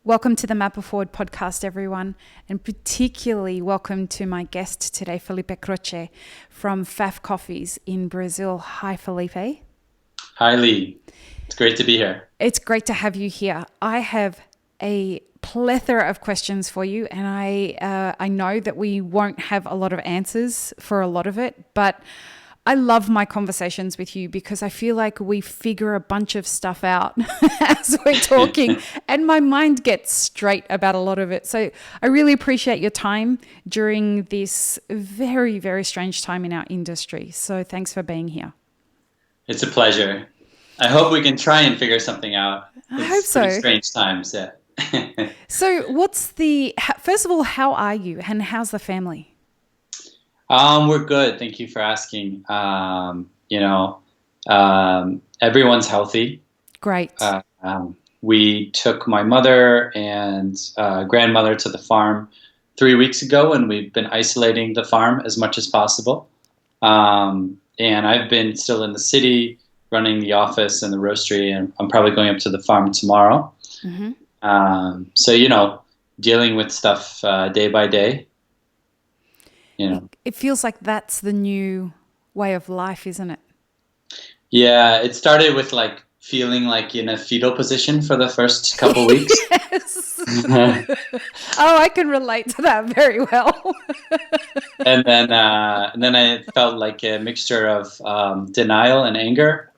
Welcome to the Map Forward podcast, everyone, and particularly welcome to my guest today, Felipe Croce from Faf Coffees in Brazil. Hi, Felipe. Hi, Lee. It's great to be here. It's great to have you here. I have a plethora of questions for you, and I know that we won't have a lot of answers for a lot of it, but I love my conversations with you because I feel like we figure a bunch of stuff out as we're talking and my mind gets straight about a lot of it. So I really appreciate your time during this very, very strange time in our industry. So thanks for being here. It's a pleasure. I hope we can try and figure something out. I hope It's pretty so. strange times, yeah. So first of all, how are you and how's the family? We're good. Thank you for asking. Everyone's healthy. Great. We took my mother and grandmother to the farm 3 weeks ago, and we've been isolating the farm as much as possible. And I've been still in the city running the office and the roastery, and I'm probably going up to the farm tomorrow. Mm-hmm. Dealing with stuff day by day. It feels like that's the new way of life, isn't it? Yeah, it started with like feeling like in a fetal position for the first couple weeks. Yes. Oh, I can relate to that very well. And then I felt like a mixture of denial and anger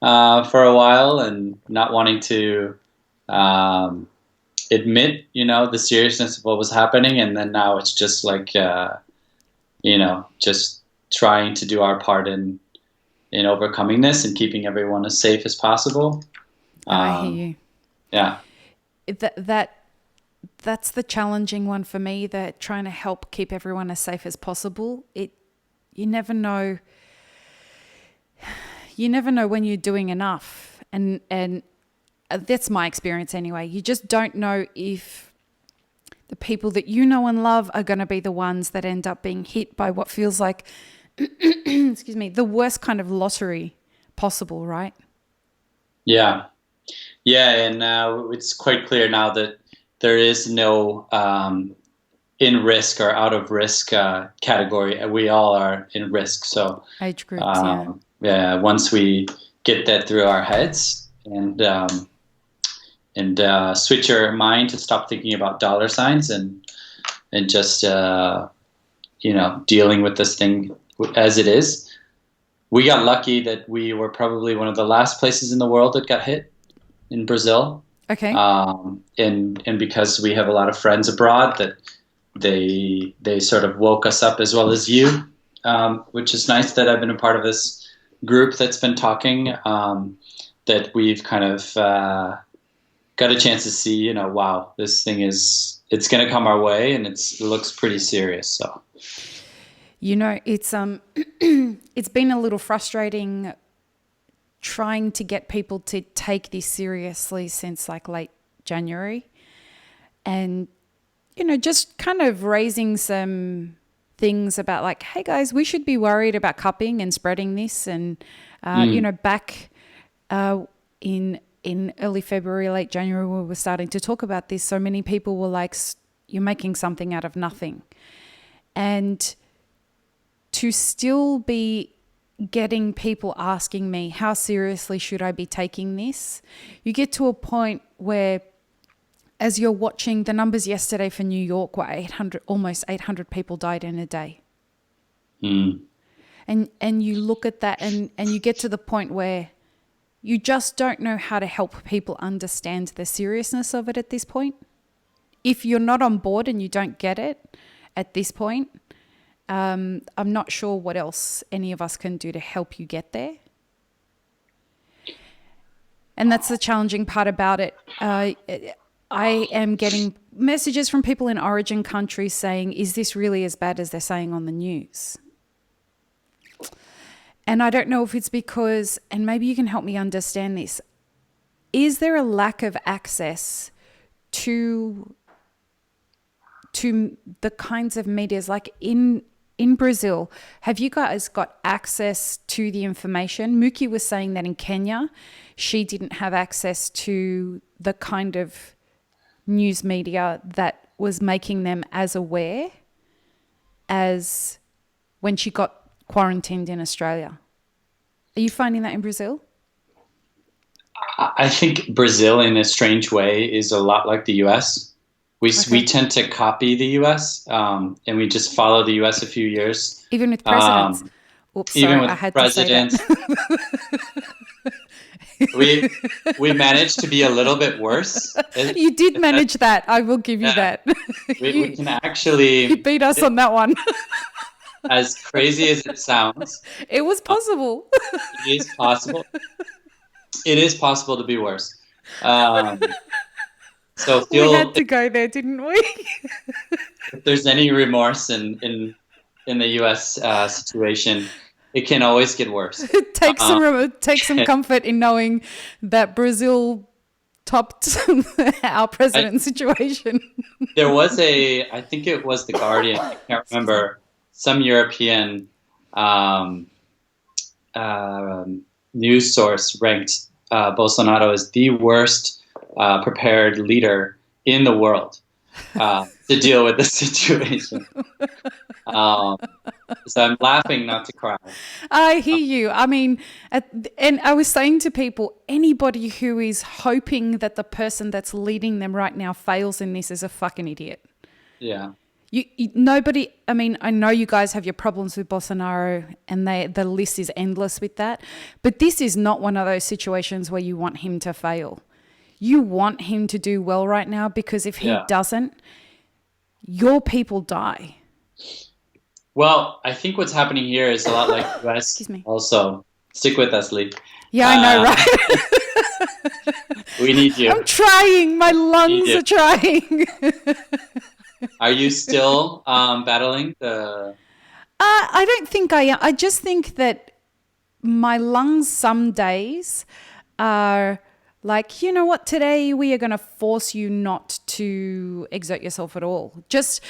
for a while, and not wanting to admit, the seriousness of what was happening. And then now it's just like, just trying to do our part in overcoming this and keeping everyone as safe as possible. I hear you. Yeah. That's the challenging one for me, that trying to help keep everyone as safe as possible. You never know when you're doing enough, and that's my experience anyway. You just don't know if the people that you know and love are going to be the ones that end up being hit by what feels like excuse me, the worst kind of lottery possible, right? Yeah. Yeah, and it's quite clear now that there is no in risk or out of risk category. We all are in risk. So Age groups, yeah, once we get that through our heads and switch our mind to stop thinking about dollar signs and just dealing with this thing as it is. We got lucky that we were probably one of the last places in the world that got hit in Brazil. Okay. And because we have a lot of friends abroad, that they sort of woke us up as well as you, which is nice that I've been a part of this group that's been talking, that we've kind of got a chance to see, wow, this thing it's going to come our way, and it looks pretty serious. So. It's it's been a little frustrating trying to get people to take this seriously since like late January, and just kind of raising some things about like, hey guys, we should be worried about cupping and spreading this, and back in early February, late January, we were starting to talk about this. So many people were like, you're making something out of nothing, and to still be getting people asking me, how seriously should I be taking this? You get to a point where, as you're watching the numbers yesterday for New York, were almost 800 people died in a day. And you look at that and you get to the point where you just don't know how to help people understand the seriousness of it at this point. If you're not on board and you don't get it at this point, I'm not sure what else any of us can do to help you get there. And that's the challenging part about it. I am getting messages from people in origin countries saying, is this really as bad as they're saying on the news? And I don't know if it's because, and maybe you can help me understand this, is there a lack of access to the kinds of medias, like in in Brazil, have you guys got access to the information? Muki was saying that in Kenya, she didn't have access to the kind of news media that was making them as aware as when she got quarantined in Australia. Are you finding that in Brazil? I think Brazil, in a strange way, is a lot like the U.S. We tend to copy the U.S. And we just follow the U.S. a few years. Even with presidents. Oops, Even sorry, with I had presidents, to say that. we managed to be a little bit worse. You did manage that. I will give you that. We can actually. You beat us on that one. As crazy as it sounds, it was possible. It is possible. It is possible to be worse. So We had to go there, didn't we? If there's any remorse in the U.S. Situation, it can always get worse. Take some comfort in knowing that Brazil topped our president situation. There was I think it was The Guardian, I can't remember, some European news source ranked Bolsonaro as the worst prepared leader in the world to deal with the situation. So I'm laughing not to cry. I hear you. I mean, and I was saying to people, anybody who is hoping that the person that's leading them right now fails in this is a fucking idiot. Yeah. Nobody, I mean, I know you guys have your problems with Bolsonaro and the list is endless with that, but this is not one of those situations where you want him to fail. You want him to do well right now, because if he doesn't, your people die. Well, I think what's happening here is a lot like the US. Excuse me. Also, stick with us, Lee. Yeah, I know, right? We need you. I'm trying. My lungs are trying. Are you still battling the... I don't think I am. I just think that my lungs some days are like, you know what, today we are going to force you not to exert yourself at all. Just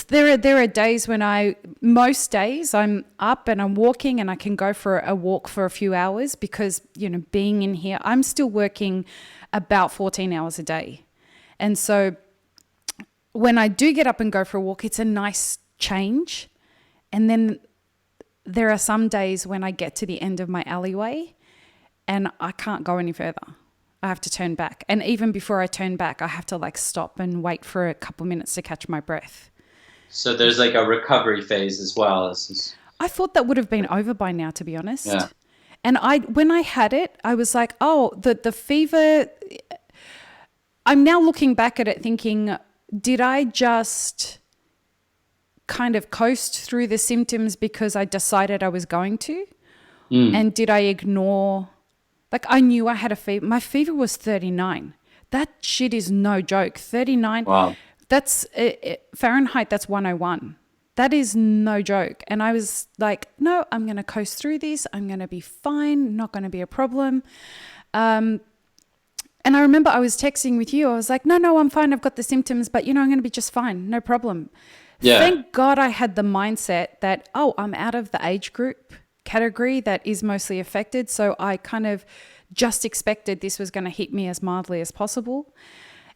there are days when most days I'm up and I'm walking and I can go for a walk for a few hours because, you know, being in here, I'm still working about 14 hours a day. And so when I do get up and go for a walk, it's a nice change. And then there are some days when I get to the end of my alleyway and I can't go any further. I have to turn back. And even before I turn back, I have to like stop and wait for a couple minutes to catch my breath. So there's like a recovery phase as well. I thought that would have been over by now, to be honest. Yeah. And when I had it, I was like, oh, the fever. I'm now looking back at it thinking, did I just kind of coast through the symptoms because I decided I was going to? And did I ignore... Like, I knew I had a fever. My fever was 39. That shit is no joke. 39. Wow. That's Fahrenheit, that's 101. That is no joke. And I was like, no, I'm going to coast through this. I'm going to be fine. Not going to be a problem. And I remember I was texting with you. I was like, no, I'm fine. I've got the symptoms, but, you know, I'm going to be just fine. No problem. Yeah. Thank God I had the mindset that, I'm out of the age group category that is mostly affected. So I kind of just expected this was going to hit me as mildly as possible.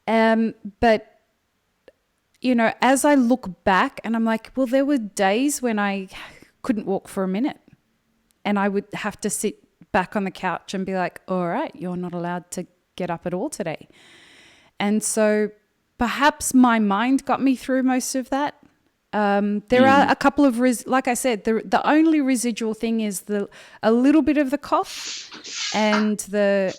But, you know, as I look back and I'm like, well, there were days when I couldn't walk for a minute and I would have to sit back on the couch and be like, all right, you're not allowed to get up at all today. And so perhaps my mind got me through most of that. There are a couple of, like I said, the only residual thing is a little bit of the cough and the,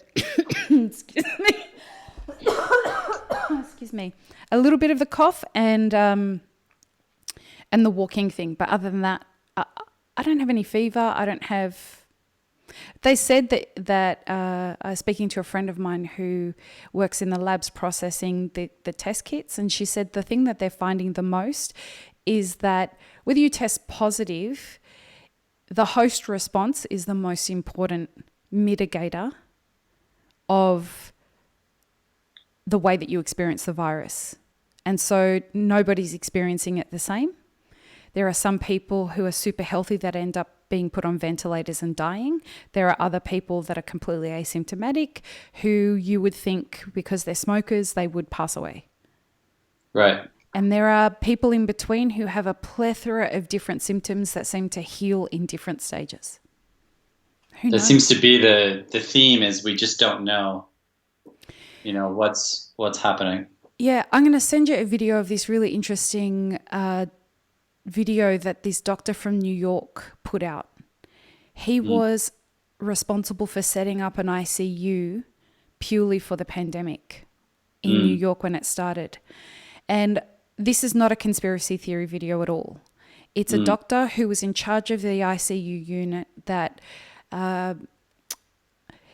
excuse me, a little bit of the cough and the walking thing. But other than that, I don't have any fever. I don't have... They said that I was speaking to a friend of mine who works in the labs processing the test kits, and she said the thing that they're finding the most is that whether you test positive, the host response is the most important mitigator of the way that you experience the virus. And so nobody's experiencing it the same. There are some people who are super healthy that end up being put on ventilators and dying. There are other people that are completely asymptomatic who you would think because they're smokers, they would pass away. Right. And there are people in between who have a plethora of different symptoms that seem to heal in different stages. Who knows? That seems to be the theme, is we just don't know, what's happening. Yeah, I'm going to send you a video of this really interesting video that this doctor from New York put out. He was responsible for setting up an ICU purely for the pandemic in New York when it started. And this is not a conspiracy theory video at all. It's a doctor who was in charge of the ICU unit that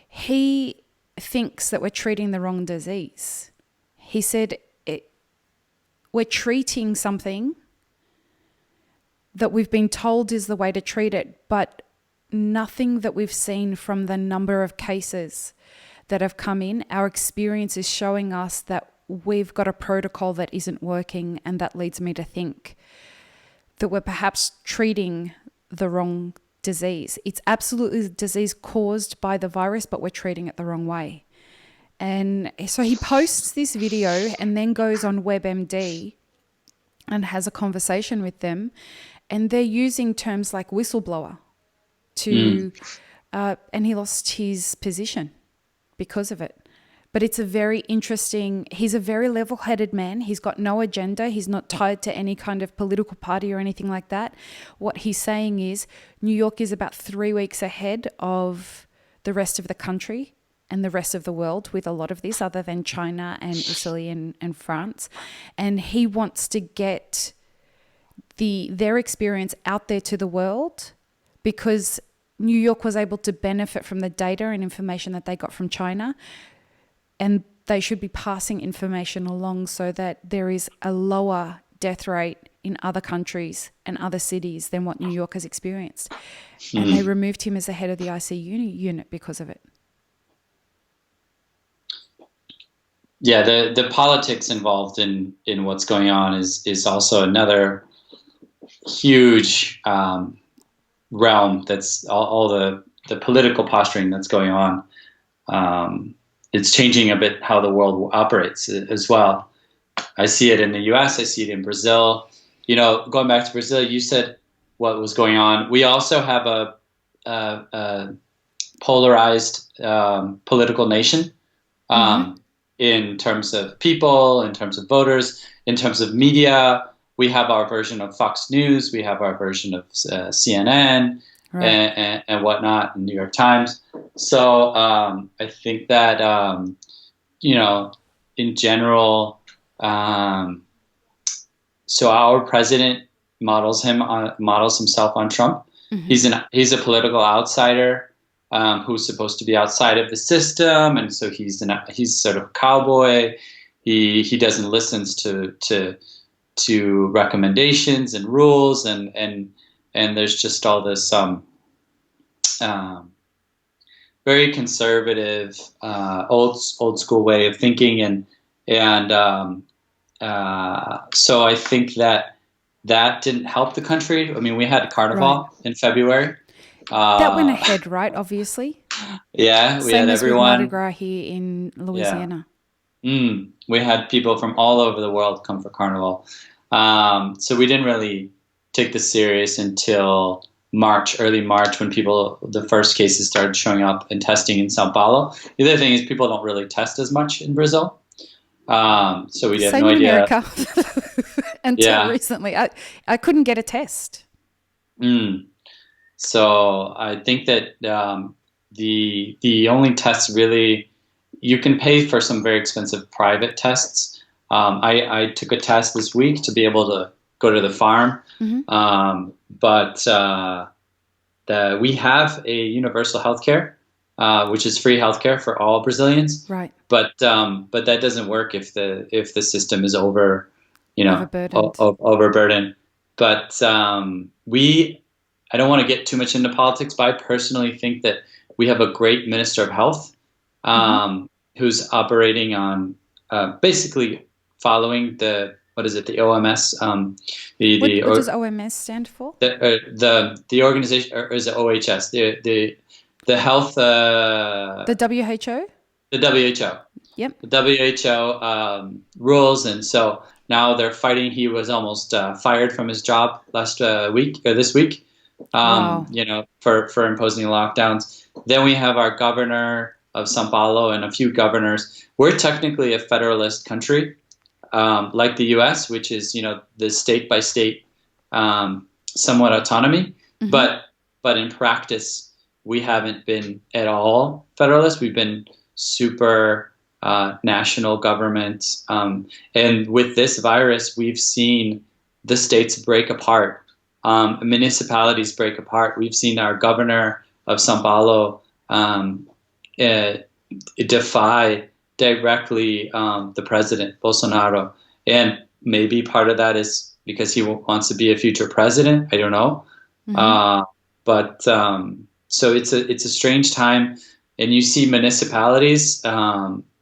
he thinks that we're treating the wrong disease. He said we're treating something that we've been told is the way to treat it, but nothing that we've seen from the number of cases that have come in, our experience is showing us that we've got a protocol that isn't working, and that leads me to think that we're perhaps treating the wrong disease. It's absolutely the disease caused by the virus, but we're treating it the wrong way. And so he posts this video and then goes on WebMD and has a conversation with them. And they're using terms like whistleblower and he lost his position because of it. But it's a very interesting, he's a very level-headed man. He's got no agenda. He's not tied to any kind of political party or anything like that. What he's saying is New York is about 3 weeks ahead of the rest of the country and the rest of the world with a lot of this, other than China and Italy and France. And he wants to get their experience out there to the world because New York was able to benefit from the data and information that they got from China. And they should be passing information along so that there is a lower death rate in other countries and other cities than what New York has experienced. And they removed him as the head of the ICU unit because of it. Yeah, the politics involved in what's going on is also another huge realm. That's all the political posturing that's going on. It's changing a bit how the world operates as well. I see it in the U.S. I see it in Brazil. Going back to Brazil, you said what was going on. We also have a polarized political nation in terms of people, in terms of voters, in terms of media. We have our version of Fox News. We have our version of CNN. Right. And whatnot, New York Times. So I think that in general, so our president models himself on Trump. Mm-hmm. He's a political outsider who's supposed to be outside of the system, and so he's sort of a cowboy. He doesn't listen to recommendations and rules and there's just all this very conservative, old school way of thinking, and so I think that didn't help the country. I mean, we had Carnival in February. That went ahead, right? Obviously. Yeah, we Same had as everyone. With Mardi Gras here in Louisiana. Yeah. We had people from all over the world come for Carnival. So we didn't really take this serious until early March, when the first cases started showing up and testing in Sao Paulo. The other thing is people don't really test as much in Brazil. So we have no idea. America. Until recently. I couldn't get a test. So I think that the only tests really, you can pay for some very expensive private tests. I took a test this week to be able to go to the farm. Mm-hmm. But we have a universal healthcare, which is free healthcare for all Brazilians. Right. But that doesn't work if the system is overburdened. But I don't want to get too much into politics, but I personally think that we have a great minister of health who's operating on basically following the what is it? The OMS, What does OMS stand for? the organization, or is it OHS? The health, The WHO? the WHO. Yep. The WHO rules, and so now they're fighting. He was almost fired from his job last week or this week, Wow. for imposing lockdowns. Then we have our governor of São Paulo and a few governors. We're technically a federalist country, like the U.S., which is the state by state, somewhat autonomy, Mm-hmm. but in practice we haven't been at all federalist. We've been super national government. And with this virus, we've seen the states break apart, municipalities break apart. We've seen our governor of São Paulo defy directly the president, Bolsonaro. And maybe part of that is because he wants to be a future president. I don't know. Mm-hmm. But so it's a strange time. And you see municipalities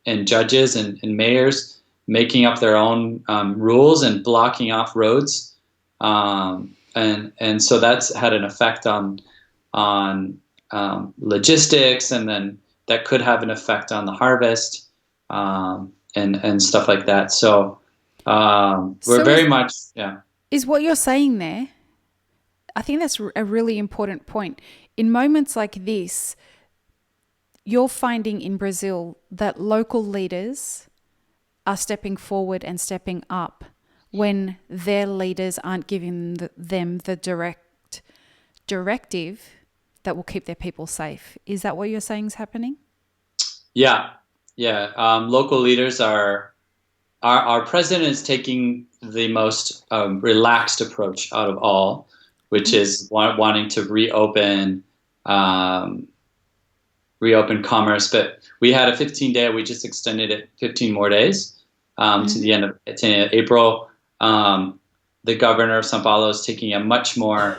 and judges and mayors making up their own rules and blocking off roads, and so that's had an effect on logistics, and then that could have an effect on the harvest, and stuff like that. So we're So very much, yeah. is what you're saying there, I think that's a really important point. In moments like this, you're finding in Brazil that local leaders are stepping forward and stepping up when their leaders aren't giving them the directive that will keep their people safe. Is that what you're saying is happening? Yeah, yeah. Local leaders are our president is taking the most relaxed approach out of all, which is wanting to reopen commerce. But we had a 15-day. We just extended it 15 more days to the end of April. The governor of São Paulo is taking a much more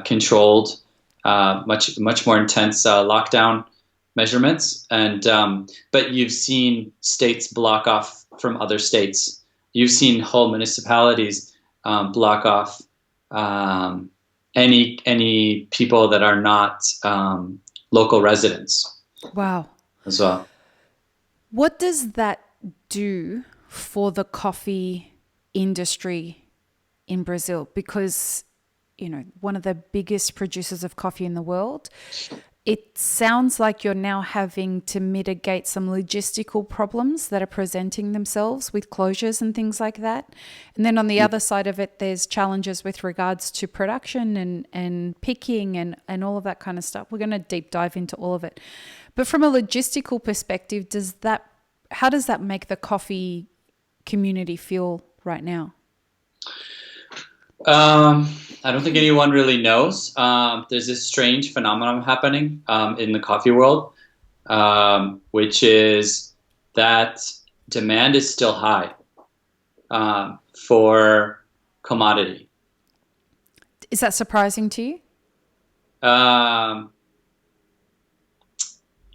controlled, much more intense lockdown measurements. And but you've seen states block off from other states. You've seen whole municipalities block off any people that are not local residents. Wow. As well. What does that do for the coffee industry in Brazil? Because, one of the biggest producers of coffee in the world, it sounds like you're now having to mitigate some logistical problems that are presenting themselves with closures and things like that. And then on the other side of it, there's challenges with regards to production and picking and all of that kind of stuff. We're going to deep dive into all of it. But from a logistical perspective, how does that make the coffee community feel right now? I don't think anyone really knows. There's this strange phenomenon happening in the coffee world, which is that demand is still high for commodity. Is that surprising to you?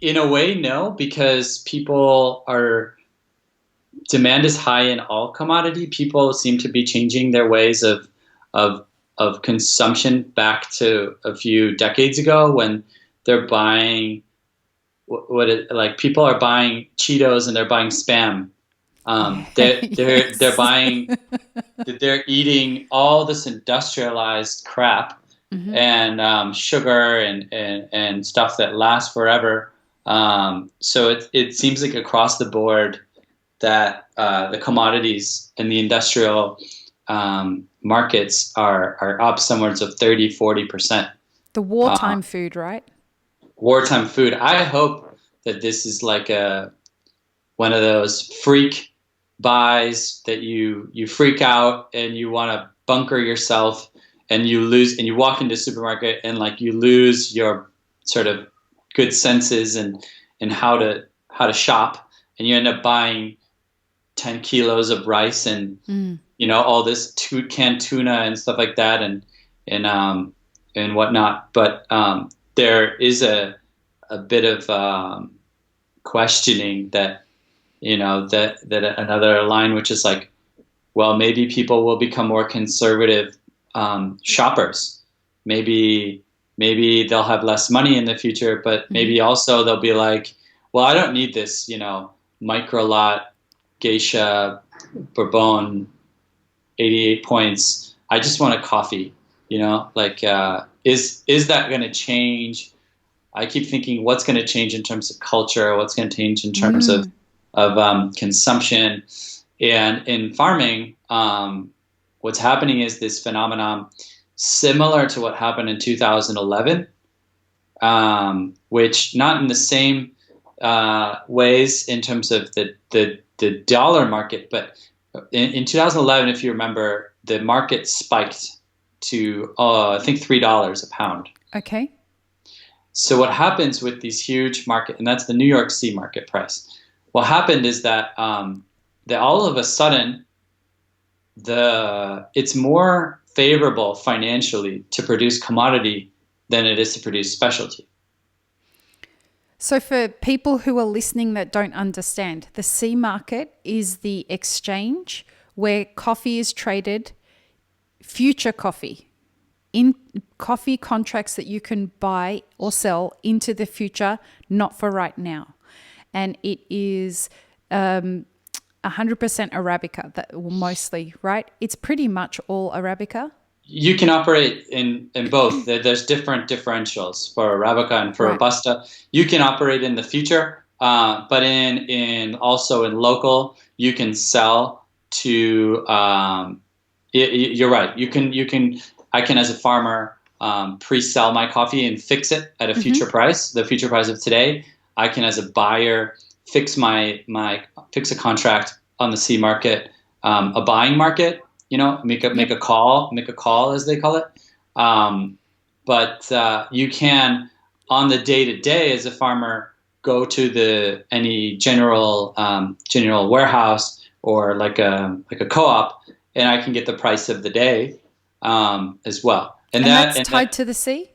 In a way, no, because demand is high in all commodity. People seem to be changing their ways of consumption back to a few decades ago, when they're buying people are buying Cheetos and they're buying Spam. They're buying, they're eating all this industrialized crap, mm-hmm. and sugar and stuff that lasts forever. So it seems like across the board that the commodities and the industrial markets are up somewhere of 30-40%. The wartime food, right? Wartime food. I hope that this is like one of those freak buys that you freak out and you want to bunker yourself, and you walk into a supermarket and you lose your sort of good senses and how to shop, and you end up buying 10 kilos of rice and all this canned tuna and stuff like that and whatnot. But there is a bit of questioning that that another line, which is like, well, maybe people will become more conservative shoppers. Maybe they'll have less money in the future, but maybe also they'll be like, well, I don't need this, micro lot geisha bourbon 88 points. I just want a coffee, like, is that going to change? I keep thinking, what's going to change in terms of culture? What's going to change in terms of consumption? And in farming, what's happening is this phenomenon similar to what happened in 2011, which not in the same ways in terms of the dollar market, but in 2011, if you remember, the market spiked to I think $3 a pound. Okay. So what happens with these huge market, and that's the New York C market price. What happened is that that all of a sudden it's more favorable financially to produce commodity than it is to produce specialty. So for people who are listening that don't understand, the C market is the exchange where coffee is traded, future coffee, in coffee contracts that you can buy or sell into the future, not for right now. And it is 100% Arabica, mostly, right? It's pretty much all Arabica. You can operate in both. There's different differentials for Arabica and for Robusta. You can operate in the future, but in also in local, you can sell to. You're right. You can. I can, as a farmer, pre-sell my coffee and fix it at a future price, the future price of today. I can, as a buyer, fix fix a contract on the C market, a buying market. Make a call as they call it. But you can, on the day to day, as a farmer, go to any general warehouse or like a co-op, and I can get the price of the day as well. And that's tied to the C?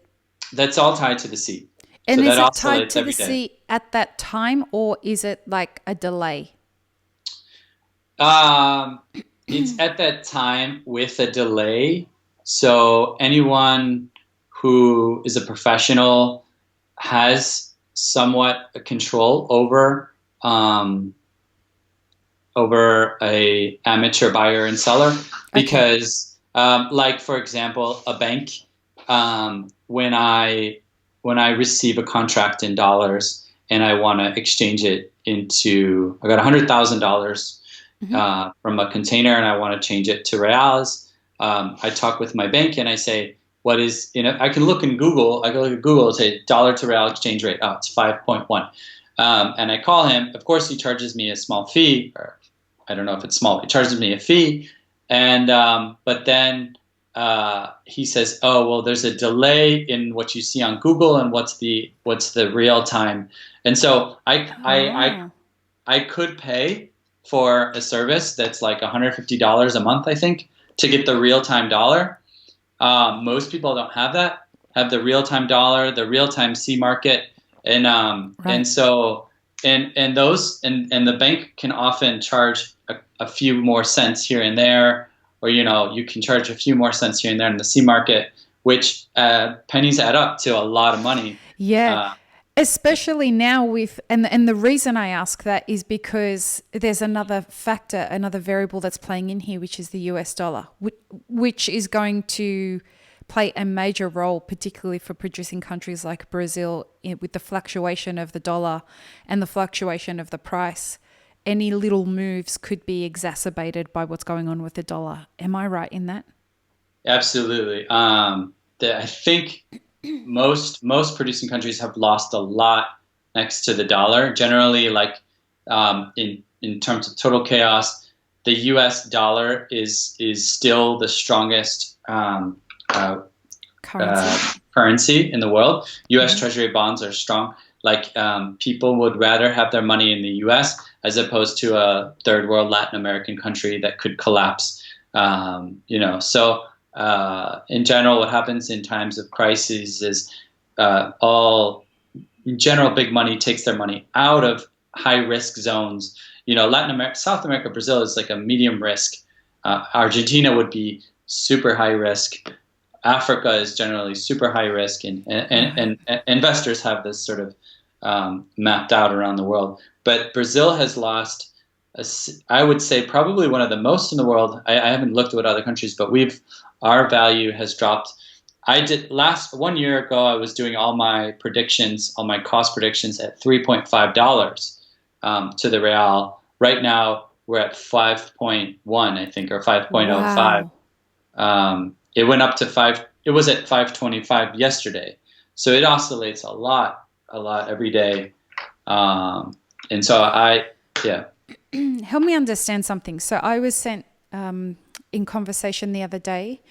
That's all tied to the C. And so is it tied to the C at that time, or is it like a delay? It's at that time with a delay. So anyone who is a professional has somewhat a control over a amateur buyer and seller, because like, for example, a bank, when I receive a contract in dollars and I want to exchange it into, I got $100,000 from a container and I want to change it to reals. I talk with my bank and I say, what is, I can look in Google. I can look at Google and say dollar to real exchange rate. Oh, it's 5.1. And I call him. Of course, he charges me a small fee, or I don't know if it's small. He charges me a fee. And but then he says, oh, well, there's a delay in what you see on Google and what's the real time. And so I could pay for a service that's like $150 a month, I think, to get the real-time dollar. Most people don't have that, have the real-time dollar, the real-time C market. And so the bank can often charge a few more cents here and there, or, you can charge a few more cents here and there in the C market, which pennies add up to a lot of money. Yeah. Especially now and the reason I ask that is because there's another factor, another variable that's playing in here, which is the US dollar, which is going to play a major role, particularly for producing countries like Brazil, with the fluctuation of the dollar and the fluctuation of the price. Any little moves could be exacerbated by what's going on with the dollar. Am I right in that? Absolutely. I think most producing countries have lost a lot next to the dollar. Generally, like in terms of total chaos, the U.S. dollar is still the strongest currency in the world. U.S. Treasury bonds are strong. Like people would rather have their money in the U.S. as opposed to a third world Latin American country that could collapse. So. In general, what happens in times of crises is in general, big money takes their money out of high risk zones Latin America, South America, Brazil is like a medium risk. Argentina would be super high risk. Africa is generally super high risk, and investors have this sort of mapped out around the world. But Brazil has lost, I would say, probably one of the most in the world. I haven't looked at what other countries, but our value has dropped. I did 1 year ago. I was doing all my cost predictions at $3.5 to the real. Right now, we're at 5.1, I think, or 5.05. Wow. It went up to 5. It was at 525 yesterday, so it oscillates a lot every day. And so yeah. Help me understand something. So I was sent in conversation the other day.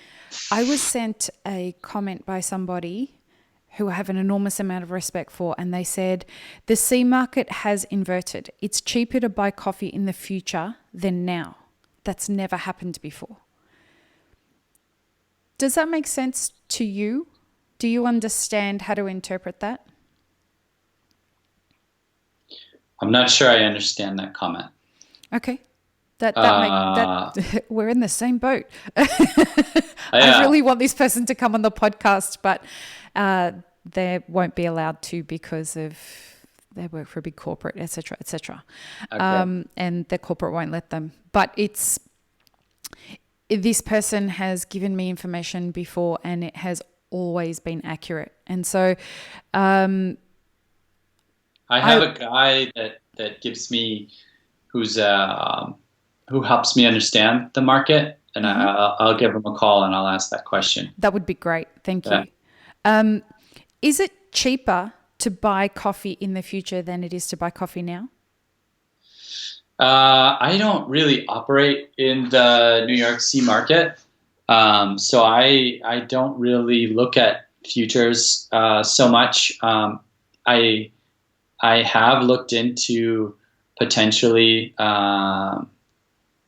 I was sent a comment by somebody who I have an enormous amount of respect for, and they said the C market has inverted. It's cheaper to buy coffee in the future than now. That's never happened before. Does that make sense to you? Do you understand how to interpret that? I'm not sure I understand that comment. Okay. We're in the same boat. I really want this person to come on the podcast, but they won't be allowed to because of they work for a big corporate, et cetera, et cetera. Okay. And the corporate won't let them. But this person has given me information before, and it has always been accurate. And so I have a guy that gives me who helps me understand the market, and I'll give him a call and I'll ask that question. That would be great. Thank you. Is it cheaper to buy coffee in the future than it is to buy coffee now? I don't really operate in the New York C market, so I don't really look at futures so much. I have looked into potentially.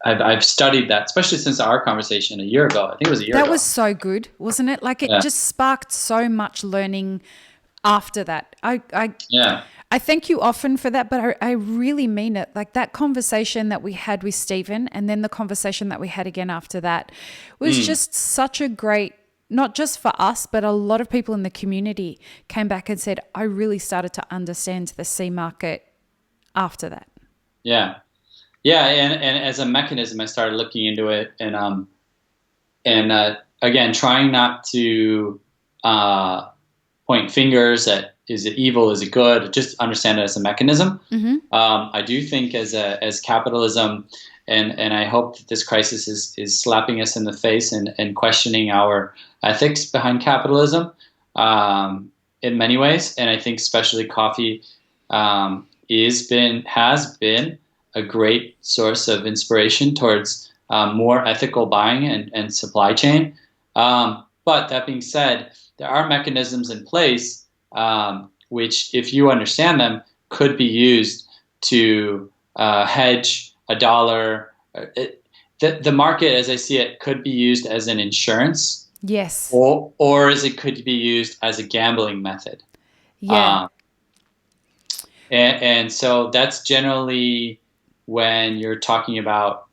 I've studied that, especially since our conversation a year ago. I think it was a year ago. That was so good, wasn't it? Like it just sparked so much learning after that. I thank you often for that, but I really mean it. Like that conversation that we had with Stephen, and then the conversation that we had again after that was just such a great, not just for us, but a lot of people in the community came back and said, I really started to understand the C market after that. Yeah. Yeah. And as a mechanism, I started looking into it and again, trying not to point fingers at, is it evil? Is it good? Just understand it as a mechanism. I do think as capitalism, and I hope that this crisis is slapping us in the face and questioning our ethics behind capitalism in many ways. And I think especially coffee has been a great source of inspiration towards more ethical buying and supply chain. But that being said, there are mechanisms in place which, if you understand them, could be used to hedge a dollar. The market, as I see it, could be used as an insurance. Yes. Or as it could be used as a gambling method. Yeah. And so that's generally when you're talking about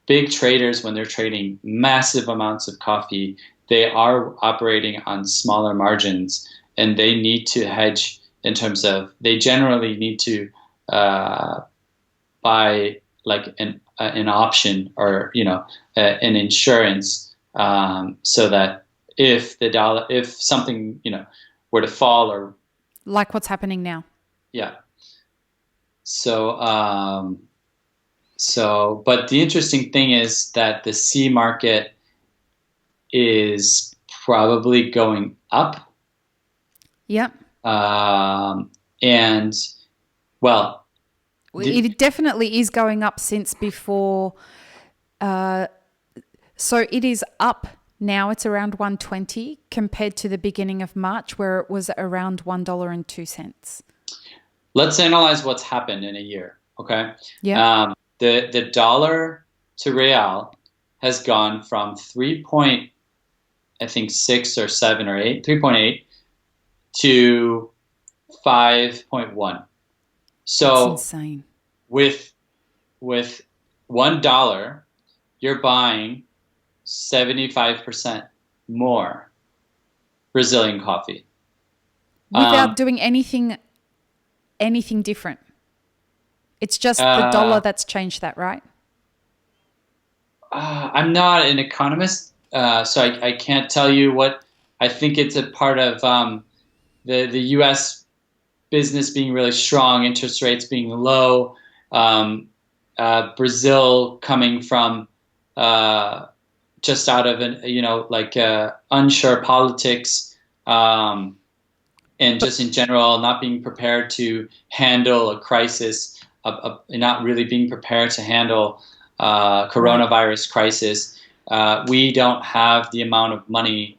big traders, when they're trading massive amounts of coffee, they are operating on smaller margins, and they need to hedge in terms of, they generally need to buy like an option or, an insurance so that if something, were to fall or. Like what's happening now. Yeah. But the interesting thing is that the C market is probably going up. Yep. And well, it definitely is going up since before. So it is up now. It's around 120 compared to the beginning of March, where it was around $1.02. Let's analyze what's happened in a year. Okay. Yeah. The dollar to real has gone from 3.6 or 7 or 8, 3.8 to 5.1. So that's insane. With with $1, you're buying 75% more Brazilian coffee. Without doing anything different. It's just the dollar that's changed that, right? I'm not an economist, so I can't tell you what. I think it's a part of the U.S. business being really strong, interest rates being low, Brazil coming from just out of unsure politics, and just in general not being prepared to handle a crisis, not really being prepared to handle coronavirus crisis. We don't have the amount of money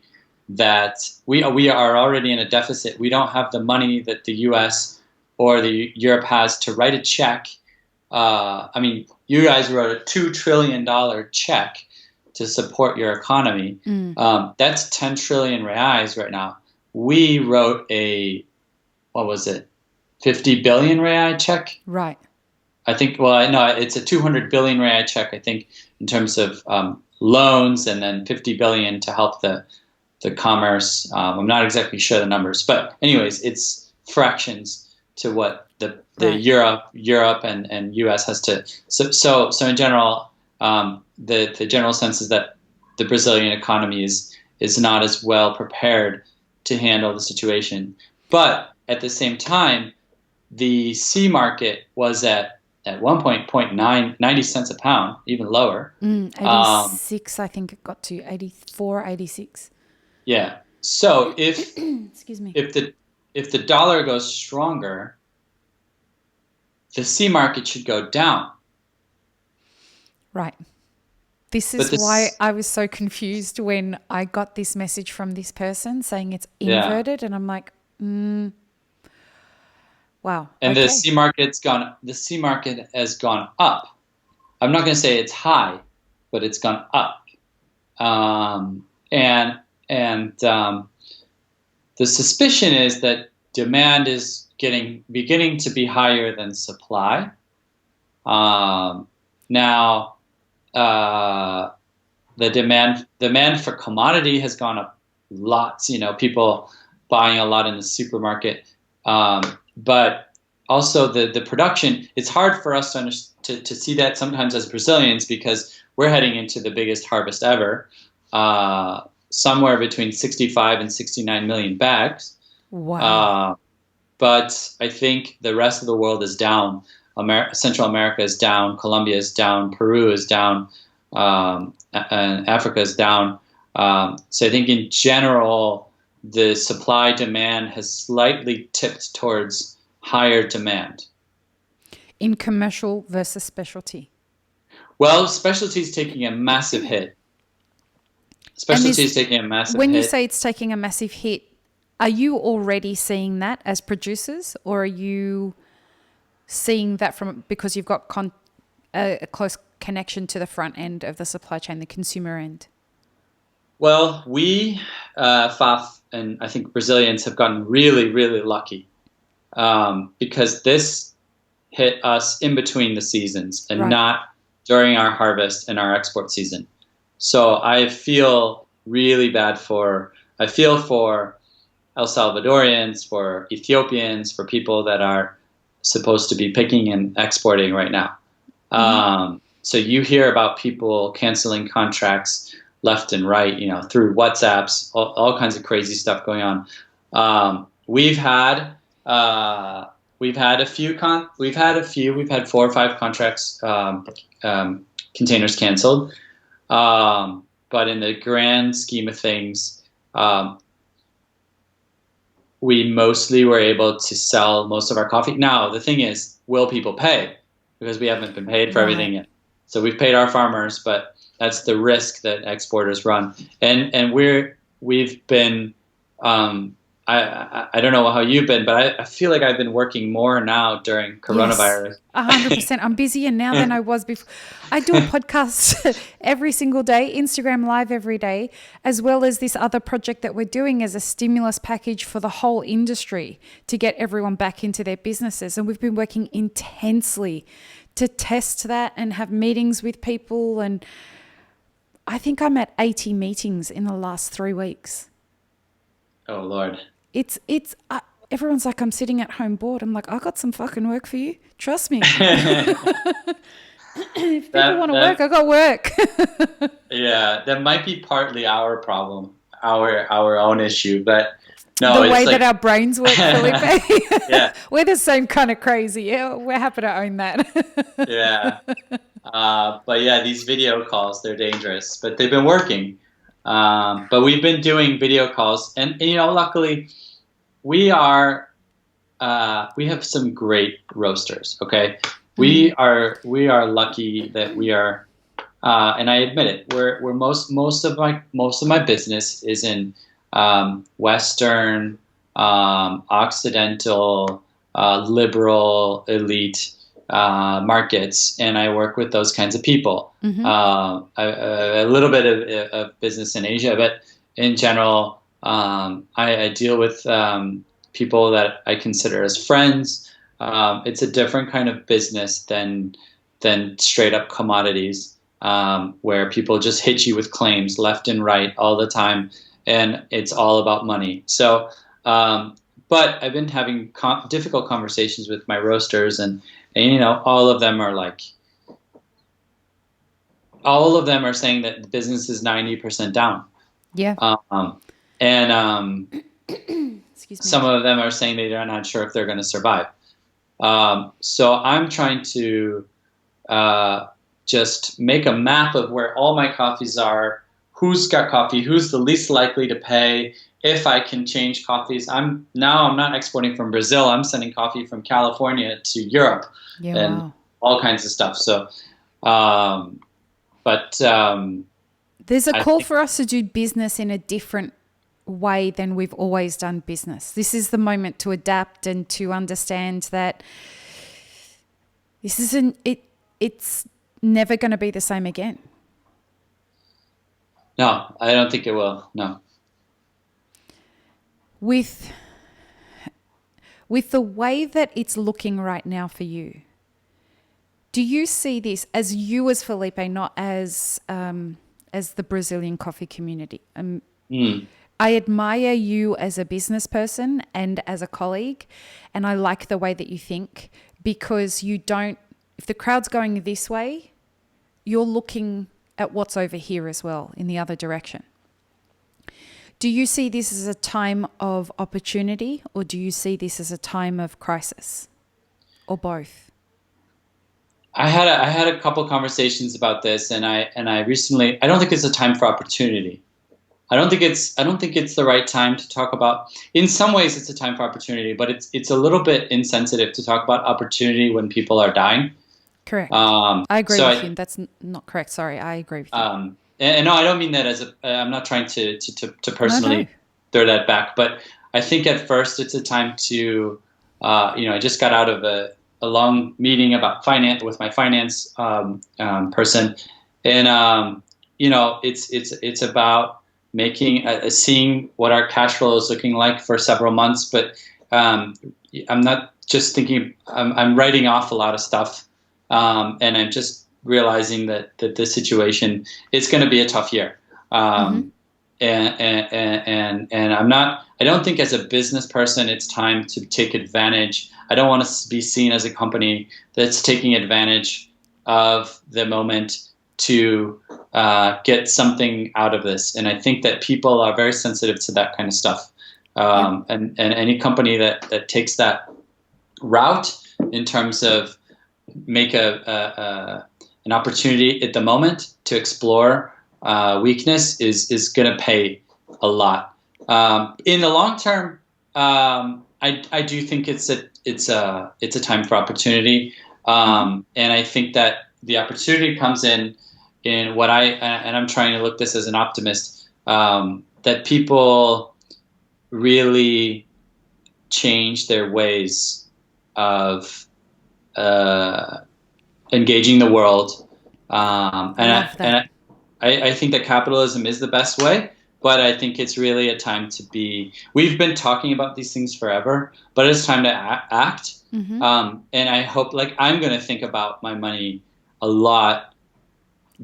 that we are already in a deficit. We don't have the money that the U.S. or the Europe has to write a check. I mean, you guys wrote a $2 trillion check to support your economy. That's 10 trillion reais right now. We wrote what was it, 50 billion reais check? Right. I think, well, no, it's a 200 billion reais check, I think, in terms of loans, and then 50 billion to help the commerce. I'm not exactly sure the numbers, but anyways, it's fractions to what the Right. Europe and US has to. So in general, the general sense is that the Brazilian economy is not as well prepared to handle the situation. But at the same time, the C market was at one point 90 cents a pound, even lower. 86, I think it got to 84, 86. Yeah. So if Excuse me. if the dollar goes stronger, the C market should go down. Right. This is why I was so confused when I got this message from this person saying it's inverted, and I'm like, wow. And okay. the C market has gone up. I'm not going to say it's high, but it's gone up. And the suspicion is that demand is beginning to be higher than supply. Now, the demand for commodity has gone up lots. People buying a lot in the supermarket, but also the production. It's hard for us to see that sometimes as Brazilians, because we're heading into the biggest harvest ever, somewhere between 65 and 69 million bags. Wow. But I think the rest of the world is down. Central America is down, Colombia is down, Peru is down, and Africa is down. So I think in general, the supply-demand has slightly tipped towards higher demand. In commercial versus specialty? Well, specialty is taking a massive hit. When you say it's taking a massive hit, are you already seeing that as producers, or are you seeing that because you've got a close connection to the front end of the supply chain, the consumer end? Well, we, FAF, and I think Brazilians have gotten really, really lucky, because this hit us in between the seasons and not during our harvest and our export season. So I feel really bad for El Salvadorians, for Ethiopians, for people that are supposed to be picking and exporting right now. So you hear about people canceling contracts left and right, through WhatsApps, all kinds of crazy stuff going on. We've had a few. We've had 4 or 5 contracts, containers canceled. But in the grand scheme of things, we mostly were able to sell most of our coffee. Now, the thing is, will people pay? Because we haven't been paid for everything yet. So we've paid our farmers, but that's the risk that exporters run. And we've been, I don't know how you've been, but I feel like I've been working more now during coronavirus. Yes, 100%. I'm busier now than I was before. I do a podcast every single day, Instagram Live every day, as well as this other project that we're doing as a stimulus package for the whole industry to get everyone back into their businesses. And we've been working intensely to test that and have meetings with people. And I think I'm at 80 meetings in the last 3 weeks. Oh, Lord. Everyone's like, I'm sitting at home bored. I'm like, I got some fucking work for you. Trust me. If people want to work, I got work. Yeah, that might be partly our problem, our own issue, but no, the way it's that our brains work, Felipe. Yeah, We're the same kind of crazy. Yeah, we're happy to own that. yeah. But yeah, these video calls, they're dangerous, but they've been working. But we've been doing video calls, and luckily we have some great roasters. Okay, we are lucky that we are, and I admit it. We're most of my business is in Western, Occidental, liberal, elite markets, and I work with those kinds of people. A little bit of business in Asia, but in general, I deal with people that I consider as friends. It's a different kind of business than straight up commodities, where people just hit you with claims left and right all the time, and it's all about money. So, but I've been having difficult conversations with my roasters, and all of them are saying that the business is 90% down. Yeah. And Excuse me. some of them are saying they're not sure if they're going to survive. So I'm trying to just make a map of where all my coffees are, who's got coffee, who's the least likely to pay, if I can change coffees. I'm not exporting from Brazil. I'm sending coffee from California to Europe, and all kinds of stuff. So, there's a call for us to do business in a different way than we've always done business. This is the moment to adapt and to understand that it's never going to be the same again. No, I don't think it will. No. With the way that it's looking right now for you, do you see this as you as Felipe, not as the Brazilian coffee community? I admire you as a business person and as a colleague, and I like the way that you think, because if the crowd's going this way, you're looking at what's over here as well in the other direction. Do you see this as a time of opportunity, or do you see this as a time of crisis, or both? I had a couple conversations about this, and I recently, I don't think it's a time for opportunity. I don't think it's the right time to talk about. In some ways, it's a time for opportunity, but it's a little bit insensitive to talk about opportunity when people are dying. Correct. I agree with you. That's not correct. Sorry, I agree with you. And no, I don't mean that as I'm not trying to personally throw that back, but I think at first it's a time to, I just got out of a long meeting about finance with my finance person, and it's about making seeing what our cash flow is looking like for several months, but I'm not just thinking. I'm writing off a lot of stuff, and I'm just realizing that this situation is going to be a tough year. And I'm not. I don't think as a business person it's time to take advantage. I don't want to be seen as a company that's taking advantage of the moment to get something out of this. And I think that people are very sensitive to that kind of stuff. And any company that takes that route in terms of make an opportunity at the moment to explore weakness is going to pay a lot. In the long term, I do think it's a time for opportunity, and I think that the opportunity comes in what and I'm trying to look this as an optimist, that people really change their ways of engaging the world, and I think that capitalism is the best way, but I think it's really a time to be. We've been talking about these things forever, but it's time to act. Mm-hmm. And I hope, like, I'm going to think about my money a lot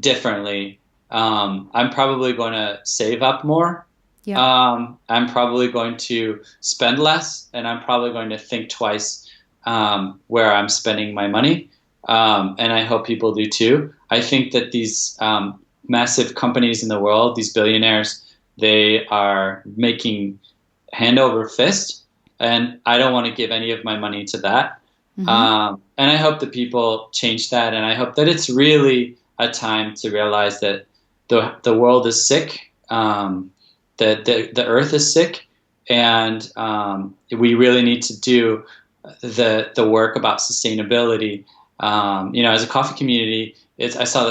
differently. I'm probably going to save up more. Yeah. I'm probably going to spend less, and I'm probably going to think twice where I'm spending my money. And I hope people do too. I think that these massive companies in the world, these billionaires, they are making hand over fist, and I don't want to give any of my money to that. Mm-hmm. And I hope that people change that, and I hope that it's really a time to realize that the world is sick, that the earth is sick, and we really need to do the work about sustainability. As a coffee community, I saw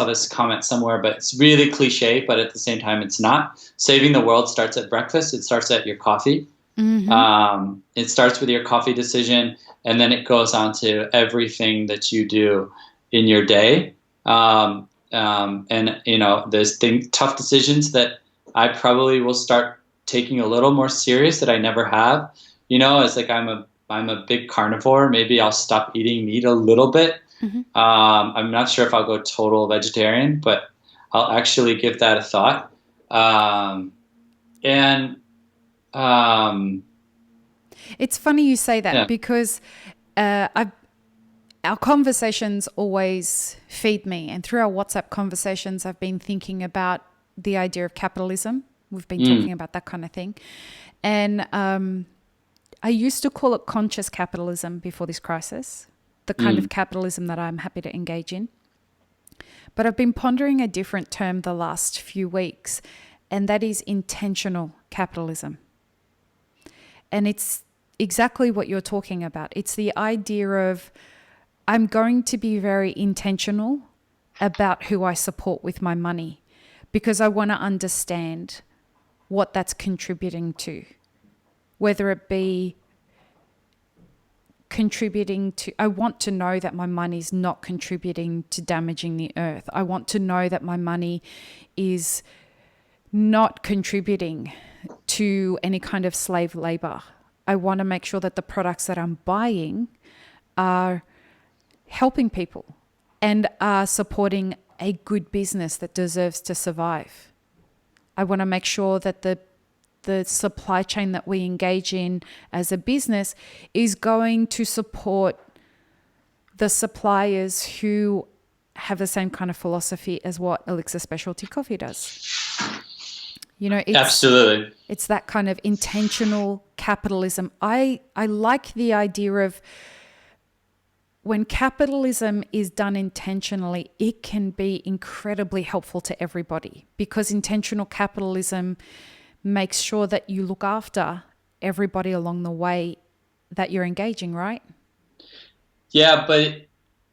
this comment somewhere, but it's really cliche, but at the same time, it's not. Saving the world starts at breakfast. It starts at your coffee. Mm-hmm. It starts with your coffee decision, and then it goes on to everything that you do in your day. And there's tough decisions that I probably will start taking a little more serious that I never have. It's like I'm a big carnivore. Maybe I'll stop eating meat a little bit. Mm-hmm. I'm not sure if I'll go total vegetarian, but I'll actually give that a thought. And It's funny you say that yeah. because our conversations always feed me. And through our WhatsApp conversations, I've been thinking about the idea of capitalism. We've been talking about that kind of thing. And I used to call it conscious capitalism before this crisis, the kind of capitalism that I'm happy to engage in. But I've been pondering a different term the last few weeks, and that is intentional capitalism. And it's exactly what you're talking about. It's the idea of I'm going to be very intentional about who I support with my money because I want to understand what that's contributing to, whether it be contributing to, I want to know that my money is not contributing to damaging the earth. I want to know that my money is not contributing to any kind of slave labor. I want to make sure that the products that I'm buying are helping people and are supporting a good business that deserves to survive. I want to make sure that the supply chain that we engage in as a business is going to support the suppliers who have the same kind of philosophy as what Elixir Specialty Coffee does. Absolutely. It's that kind of intentional capitalism. I like the idea of when capitalism is done intentionally, it can be incredibly helpful to everybody because intentional capitalism makes sure that you look after everybody along the way that you're engaging, right? Yeah,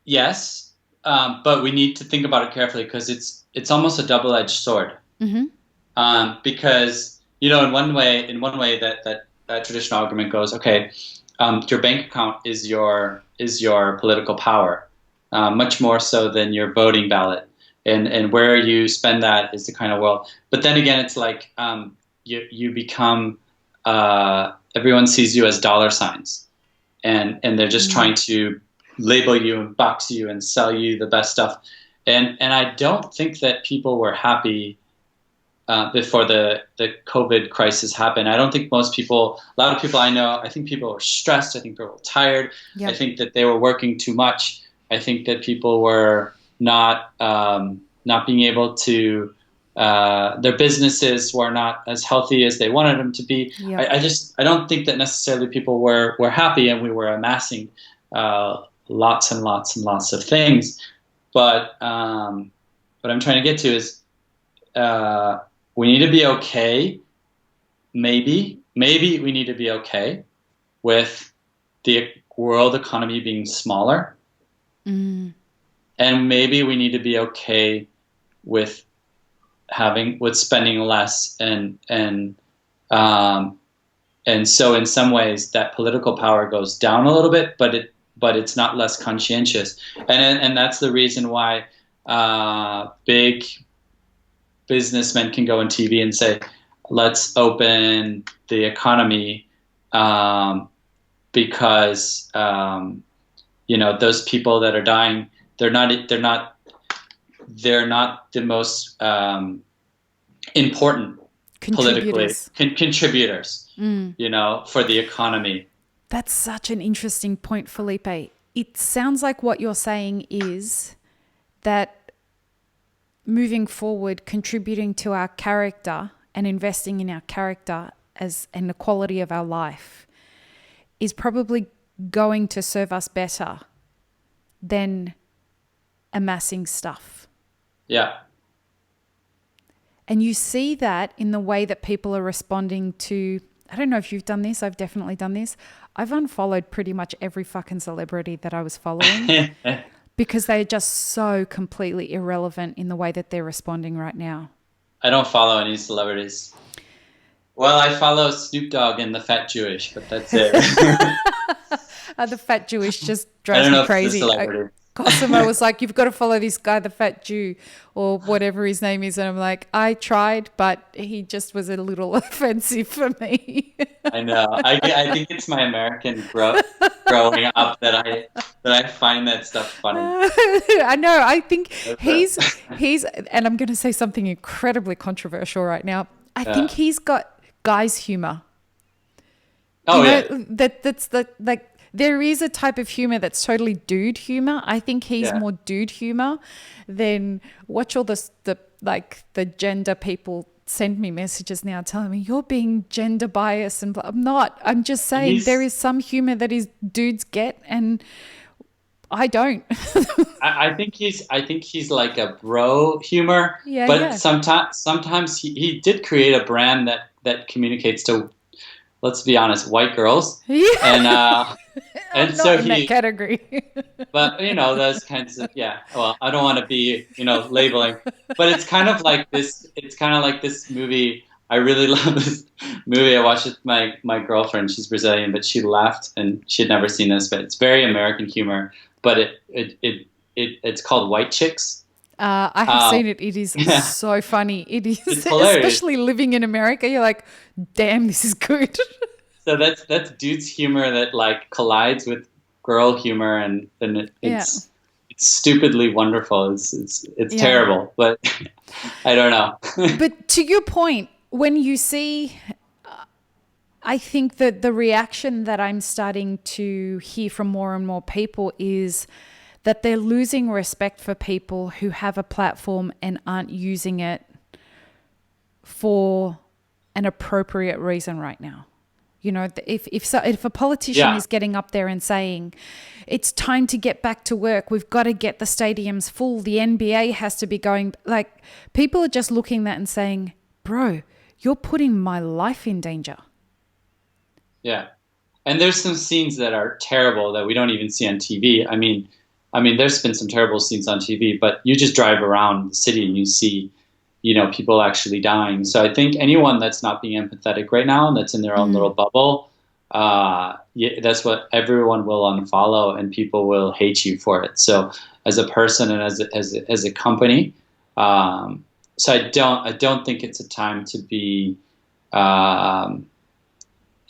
yes, but we need to think about it carefully because it's almost a double-edged sword. Mm-hmm. Because in one way that traditional argument goes, okay, your bank account is your political power, much more so than your voting ballot, and where you spend that is the kind of world. But then again, it's like you become everyone sees you as dollar signs, and they're just trying to label you and box you and sell you the best stuff, and I don't think that people were happy. Before the COVID crisis happened. I don't think a lot of people I know, I think people were stressed. I think people were tired. Yep. I think that they were working too much. I think that people were not being able to, their businesses were not as healthy as they wanted them to be. Yep. I don't think that necessarily people were happy and we were amassing lots and lots and lots of things. But what I'm trying to get to is, we need to be okay. Maybe we need to be okay with the world economy being smaller, and maybe we need to be okay with spending less, and so in some ways that political power goes down a little bit, but it's not less conscientious, and that's the reason why big businessmen can go on TV and say, let's open the economy, um, because those people that are dying, they're not the most important politically Contributors. contributors, for the economy. That's such an interesting point, Felipe. It sounds like what you're saying is that moving forward, contributing to our character and investing in our character and the quality of our life is probably going to serve us better than amassing stuff. Yeah. And you see that in the way that people are responding to, I don't know if you've done this, I've definitely done this. I've unfollowed pretty much every fucking celebrity that I was following because they are just so completely irrelevant in the way that they're responding right now. I don't follow any celebrities. Well, I follow Snoop Dogg and the Fat Jewish, but that's it. The Fat Jewish just I drives don't know me if it's a crazy. celebrity. Cosimo was like, you've got to follow this guy, the Fat Jew, or whatever his name is. And I'm like, I tried, but he just was a little offensive for me. I know. I think it's my American growing up that I find that stuff funny. I know. I think he's, and I'm going to say something incredibly controversial right now. I think he's got guy's humor. Oh, you yeah. know, that's the, like, there is a type of humor that's totally dude humor. I think he's more dude humor than watch all the gender people send me messages now telling me you're being gender biased and blah. I'm not. I'm just saying there is some humor that is dudes get and I don't. I think he's like a bro humor, but sometimes he did create a brand that communicates to, let's be honest, white girls. Yeah. And I'm so not in that category. But those kinds of, yeah. Well, I don't want to be labeling, but it's kind of like this. It's kind of like this movie. I really love this movie. I watched it with my girlfriend. She's Brazilian, but she laughed and she had never seen this. But it's very American humor. But it's called White Chicks. I have seen it. It is so funny. It is, especially living in America. You're like, damn, this is good. So that's dude's humor that like collides with girl humor, and it's stupidly wonderful. It's terrible, but I don't know. But to your point, when you see, I think that the reaction that I'm starting to hear from more and more people is that they're losing respect for people who have a platform and aren't using it for an appropriate reason right now. If a politician is getting up there and saying, it's time to get back to work, we've got to get the stadiums full, the NBA has to be going, like, people are just looking at that and saying, bro, you're putting my life in danger. Yeah. And there's some scenes that are terrible that we don't even see on TV. I mean, there's been some terrible scenes on TV, but you just drive around the city and you see people actually dying. So I think anyone that's not being empathetic right now and that's in their own little bubble, that's what everyone will unfollow, and people will hate you for it. So as a person and as a company, so I don't think it's a time to be.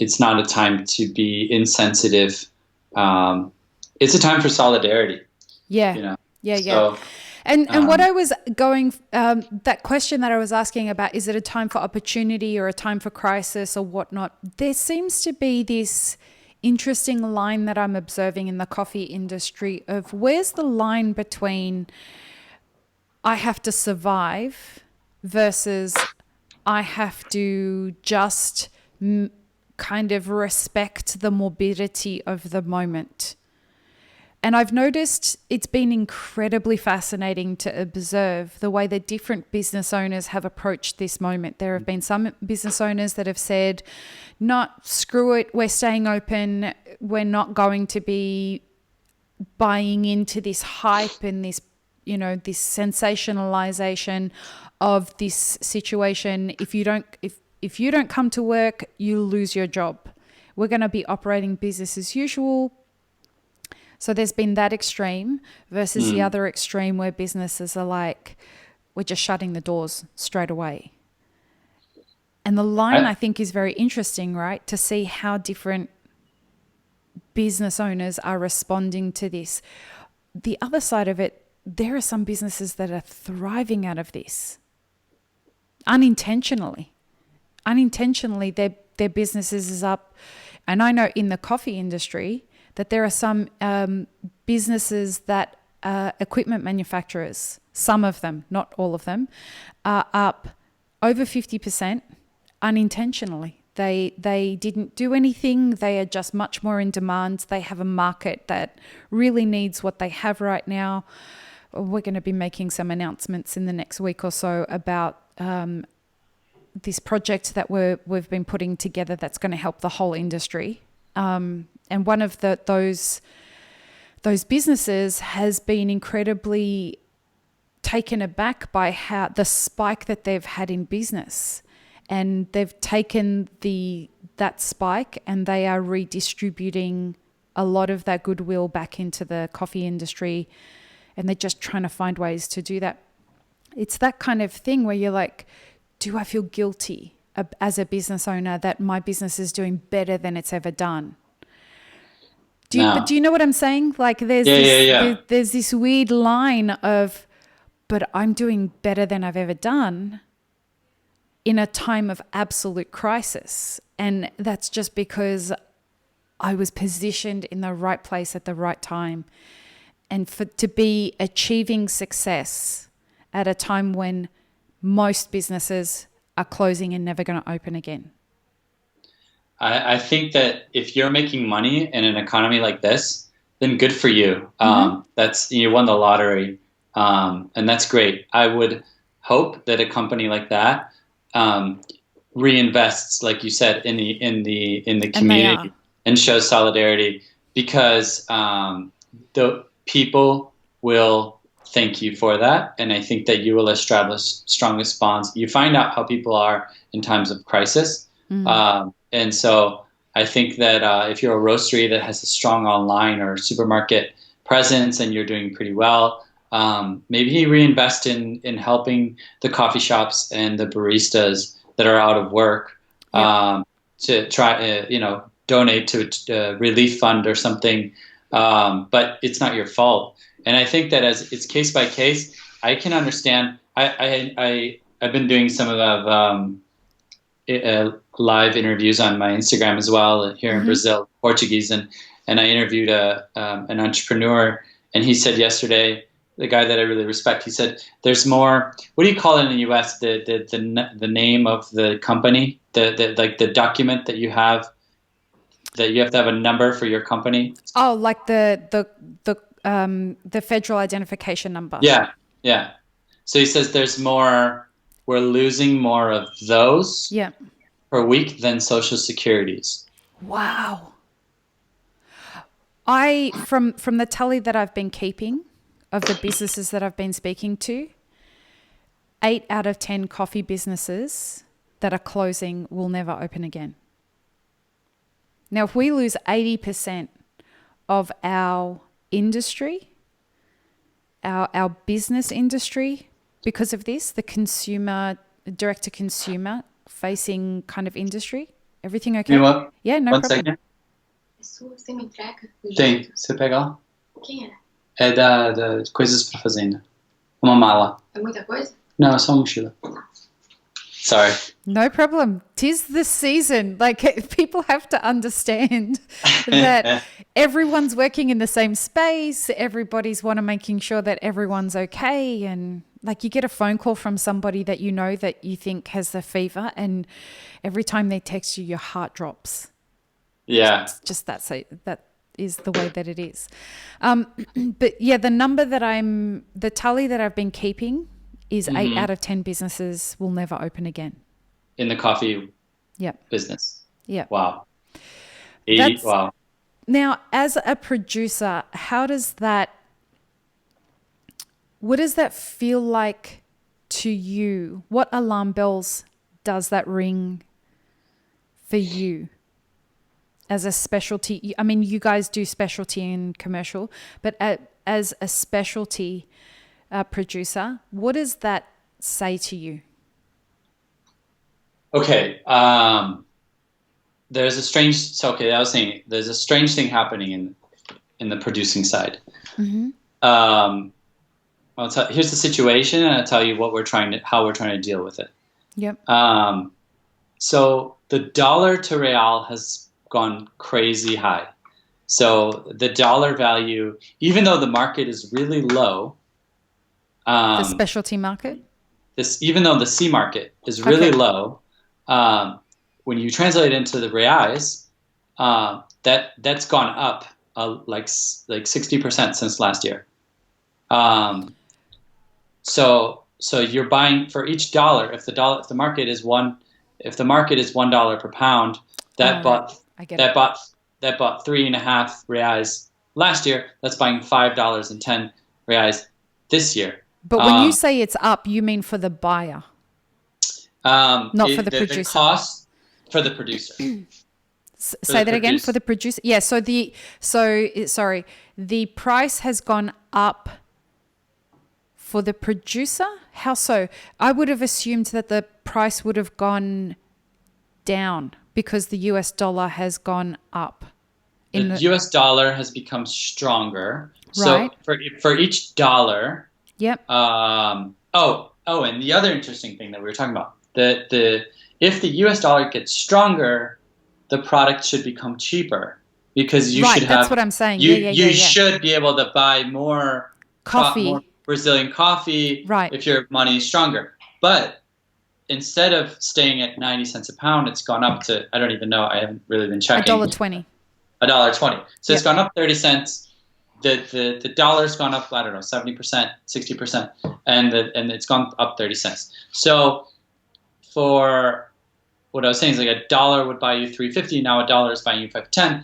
It's not a time to be insensitive. It's a time for solidarity. Yeah. So, And what I was going, that question that I was asking about, is it a time for opportunity or a time for crisis or whatnot? There seems to be this interesting line that I'm observing in the coffee industry of where's the line between I have to survive versus I have to just kind of respect the morbidity of the moment. And I've noticed it's been incredibly fascinating to observe the way that different business owners have approached this moment. There have been some business owners that have said, not screw it, we're staying open, we're not going to be buying into this hype and this, this sensationalization of this situation. If you don't come to work, you lose your job. We're going to be operating business as usual. So there's been that extreme versus the other extreme where businesses are like, we're just shutting the doors straight away. And the line, I think, is very interesting, right? To see how different business owners are responding to this. The other side of it, there are some businesses that are thriving out of this unintentionally. Unintentionally, their businesses is up. And I know in the coffee industry that there are some businesses that equipment manufacturers, some of them, not all of them, are up over 50% unintentionally. They didn't do anything. They are just much more in demand. They have a market that really needs what they have right now. We're going to be making some announcements in the next week or so about this project that we've been putting together that's going to help the whole industry. And one of those businesses has been incredibly taken aback by how the spike that they've had in business. And they've taken that spike and they are redistributing a lot of that goodwill back into the coffee industry. And they're just trying to find ways to do that. It's that kind of thing where you're like, do I feel guilty as a business owner that my business is doing better than it's ever done? But do you know what I'm saying? Like there's this weird line of, but I'm doing better than I've ever done in a time of absolute crisis. And that's just because I was positioned in the right place at the right time. And to be achieving success at a time when most businesses are closing and never going to open again. I think that if you're making money in an economy like this, then good for you. You won the lottery, and that's great. I would hope that a company like that reinvests, like you said, in the community and shows solidarity, because the people will thank you for that, and I think that you will establish strongest bonds. You find out how people are in times of crisis. And so I think that if you're a roastery that has a strong online or supermarket presence and you're doing pretty well, maybe reinvest in helping the coffee shops and the baristas that are out of work, to try, donate to a relief fund or something. But it's not your fault. And I think that as it's case by case, I can understand. I've been doing some of live interviews on my Instagram as well here in Brazil, Portuguese, and I interviewed an entrepreneur, and he said yesterday, the guy that I really respect, he said, "There's more." What do you call it in the U.S.? The name of the company, the document that you have to have a number for your company. Oh, like the federal identification number. Yeah. So he says there's more. We're losing more of those per week than Social Securities. Wow. From the tally that I've been keeping of the businesses that I've been speaking to, 8 out of 10 coffee businesses that are closing will never open again. Now, if we lose 80% of our industry, our business industry, because of this, the consumer, direct-to-consumer facing kind of industry, everything okay? You know what? Yeah, no One problem. second. Você me entrega? Tem, você pega lá. Quem é? É da coisas para fazer ainda. Uma mala. É muita coisa? Não, é só uma mochila. Sorry. No problem. 'Tis the season. Like, people have to understand that everyone's working in the same space. Everybody's making sure that everyone's okay. And like, you get a phone call from somebody that you know that you think has the fever, and every time they text you, your heart drops. Yeah. It's just that is the way that it is. But yeah, the tally that I've been keeping is 8 out of 10 businesses will never open again. In the coffee business. Yeah. Wow. Wow. Now, as a producer, what does that feel like to you? What alarm bells does that ring for you as a specialty? I mean, you guys do specialty and commercial, but as a specialty producer, what does that say to you? Okay. There's a strange. So okay, I was saying there's a strange thing happening in the producing side. Mm-hmm. Um, here's the situation, and I'll tell you how we're trying to deal with it. Yep. Um, so the dollar to real has gone crazy high. So the dollar value, even though the market is really low, The um, specialty market. even though the C market is really Okay. low, um, when you translate it into the reais, that's gone up like 60% since last year. Um, so you're buying for each dollar. If the market is $1 per pound, that All right. bought I get that it. bought that bought 3.5 reais last year. That's buying $5.10 this year. But when you say it's up, you mean for the buyer, not for the The producer. cost for the producer. For Say the that again, for producer. the producer. Yeah. Sorry, the price has gone up for the producer. How so? I would have assumed that the price would have gone down because the US dollar has gone up The in the US dollar has become stronger. So right. for each dollar, Yep. and the other interesting thing that we were talking about, the if the US dollar gets stronger, the product should become cheaper because Right. That's what I'm saying. Yeah. Yeah. Yeah. you Yeah. should be able to buy more Coffee. Brazilian coffee Right. if your money is stronger. But instead of staying at 90 cents a pound, it's gone up to, I don't even know, I haven't really been A dollar checking, 20. $1.20. So it's Yep. gone up 30 cents. The dollar's gone up, I don't know, 70%, 60%, and it's gone up 30 cents. So for what I was saying is like a dollar would buy you 3.50, now a dollar is buying you 5.10.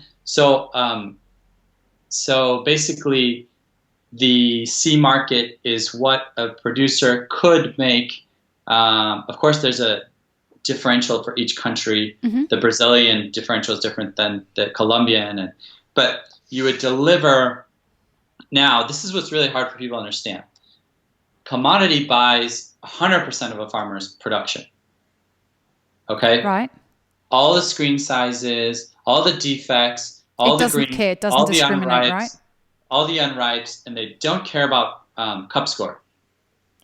So basically the C market is what a producer could make. Of course, there's a differential for each country. Mm-hmm. The Brazilian differential is different than the Colombian, but you would deliver. Now, this is what's really hard for people to understand. Commodity buys 100% of a farmer's production. Okay, Right. all the screen sizes, all the defects, It all the doesn't green, care. It doesn't all the discriminate, right? unripes, and they don't care about cup score.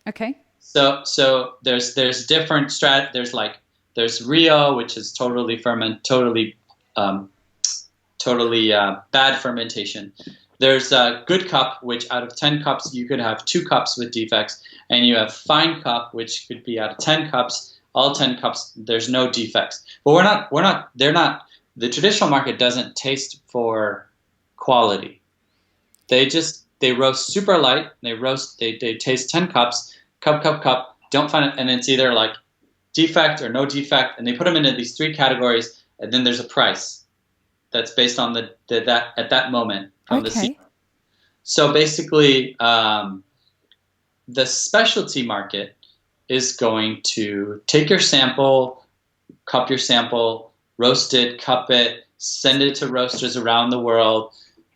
Okay. So there's different there's Rio, which is um, totally bad fermentation. There's a good cup, which out of 10 cups you could have 2 cups with defects, and you have fine cup, which could be out of 10 cups, all 10 cups there's no defects. But they're not. The traditional market doesn't taste for quality. They roast super light. They taste 10 cups, cup. Don't find it, and it's either like defect or no defect, and they put them into these 3 categories, and then there's a price that's based on that at that moment from the seed. Okay. So basically, the specialty market is going to take your sample, cup your sample, roast it, cup it, send it to roasters around the world.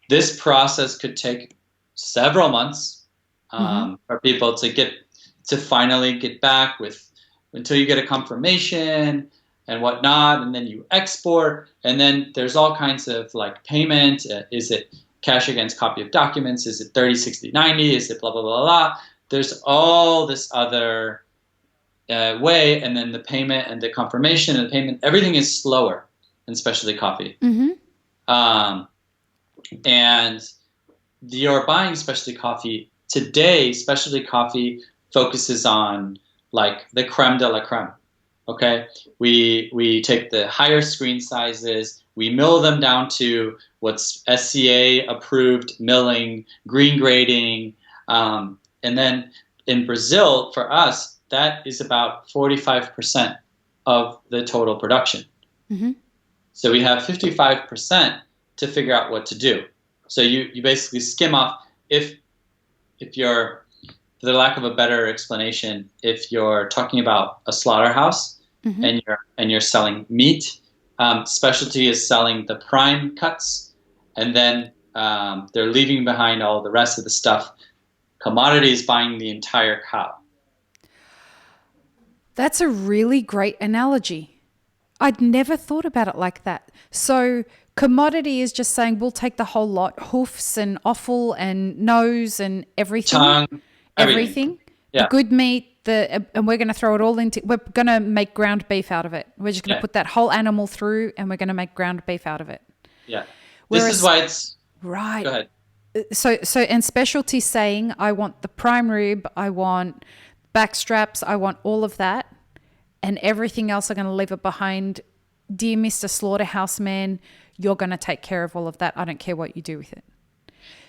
This process could take several months Mm-hmm. for people to finally get back with until you get a confirmation and whatnot, and then you export, and then there's all kinds of like payment. Is it cash against copy of documents? Is it 30, 60, 90? Is it blah, blah, blah, blah? There's all this other way, and then the payment and the confirmation and the payment, everything is slower in specialty coffee. Mm-hmm. Um, and you're buying specialty coffee today. Specialty coffee focuses on like the creme de la creme. Okay, we take the higher screen sizes, we mill them down to what's SCA approved milling, green grading, and then in Brazil for us that is about 45% of the total production. Mm-hmm. So we have 55% to figure out what to do. So you basically skim off if you're, for the lack of a better explanation, if you're talking about a slaughterhouse Mm-hmm. and you're selling meat, specialty is selling the prime cuts, and then they're leaving behind all the rest of the stuff. Commodity is buying the entire cow. That's a really great analogy. I'd never thought about it like that. So commodity is just saying we'll take the whole lot, hoofs and offal and nose and everything. Tongue, everything. The Yeah. good meat, and we're going to throw it all into, we're going to make ground beef out of it. We're just going to put that whole animal through and we're going to make ground beef out of it. Yeah. Whereas, this is why it's... Right. Go ahead. So and specialty saying, I want the prime rib, I want back straps, I want all of that, and everything else I'm going to leave it behind. Dear Mr. Slaughterhouse Man, you're going to take care of all of that. I don't care what you do with it.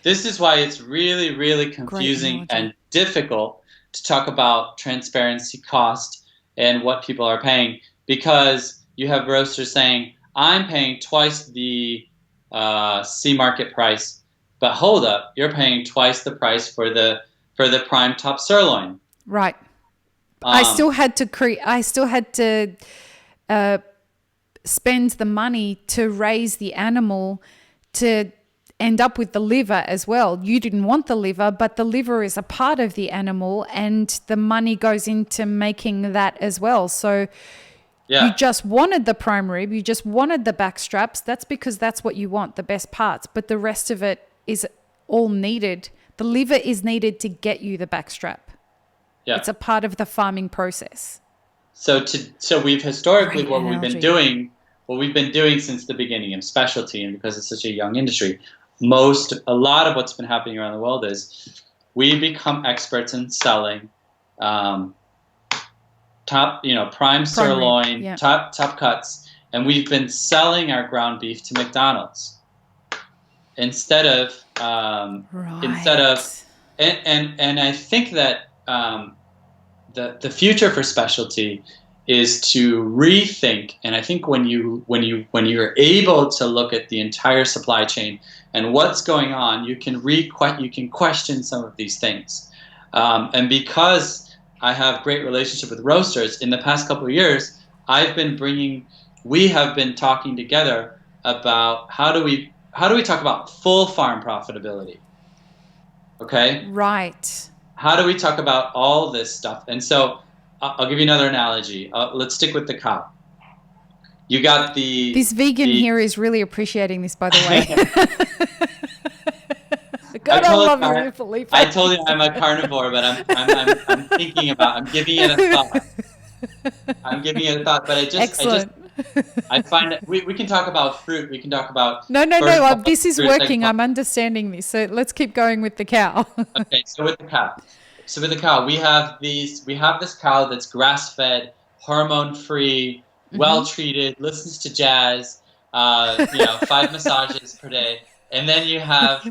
This is why it's really, really confusing and difficult to talk about transparency, cost, and what people are paying, because you have roasters saying, I'm paying twice the C market price, but hold up, you're paying twice the price for the prime top sirloin. Right. I still had to spend the money to raise the animal to end up with the liver as well. You didn't want the liver, but the liver is a part of the animal and the money goes into making that as well. So you just wanted the prime rib, you just wanted the back straps. That's because that's what you want, the best parts. But the rest of it is all needed. The liver is needed to get you the back strap. Yeah. It's a part of the farming process. So we've historically what we've been doing since the beginning of specialty, and because it's such a young industry, a lot of what's been happening around the world is we become experts in selling prime sirloin, top cuts, and we've been selling our ground beef to McDonald's instead of and I think that the future for specialty is to rethink, and I think when you're able to look at the entire supply chain and what's going on, you can question some of these things. And because I have great relationship with roasters, in the past couple of years, we have been talking together about how do we talk about full farm profitability? Okay? Right. How do we talk about all this stuff? And so I'll give you another analogy. Let's stick with the cow. You got This vegan here is really appreciating this, by the way. God, I love you, Felipe. I told you I'm a carnivore, but I'm thinking about. I'm giving it a thought. But Excellent. I find that we can talk about fruit. We can talk about no. This is working. I'm understanding this. So let's keep going with the cow. Okay, so with the cow, we have this cow that's grass-fed, hormone-free, well-treated, listens to jazz, 5 massages per day. And then you have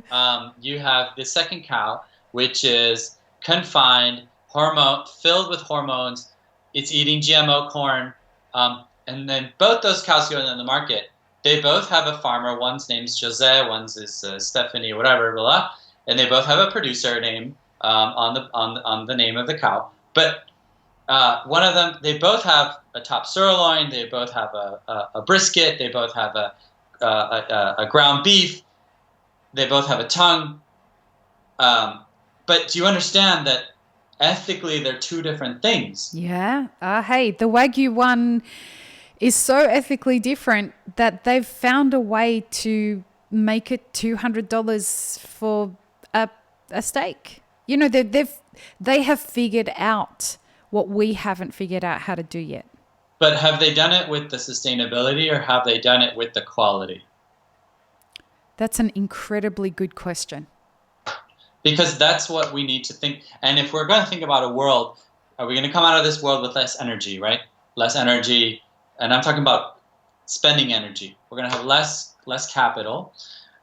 the second cow, which is confined, filled with hormones. It's eating GMO corn, and then both those cows go into the market. They both have a farmer. One's name's Jose, one's is Stephanie, whatever, blah, and they both have a producer name on the name of the cow. But one of them, they both have a top sirloin. They both have a brisket. They both have a ground beef. They both have a tongue. But do you understand that ethically they're two different things? Yeah. Hey, the Wagyu one is so ethically different that they've found a way to make it $200 for a steak. They have figured out what we haven't figured out how to do yet. But have they done it with the sustainability, or have they done it with the quality? That's an incredibly good question. Because that's what we need to think. And if we're going to think about a world, are we going to come out of this world with less energy, right? Less energy. And I'm talking about spending energy. We're going to have less capital,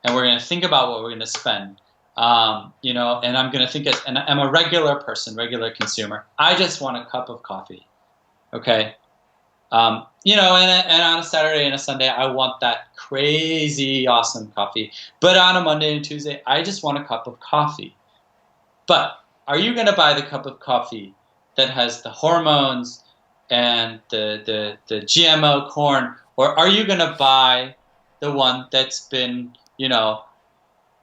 and we're going to think about what we're going to spend. And I'm going to think and I'm a regular person, regular consumer. I just want a cup of coffee. Okay. And on a Saturday and a Sunday, I want that crazy awesome coffee. But on a Monday and Tuesday, I just want a cup of coffee. But are you going to buy the cup of coffee that has the hormones and the GMO corn, or are you going to buy the one that's been,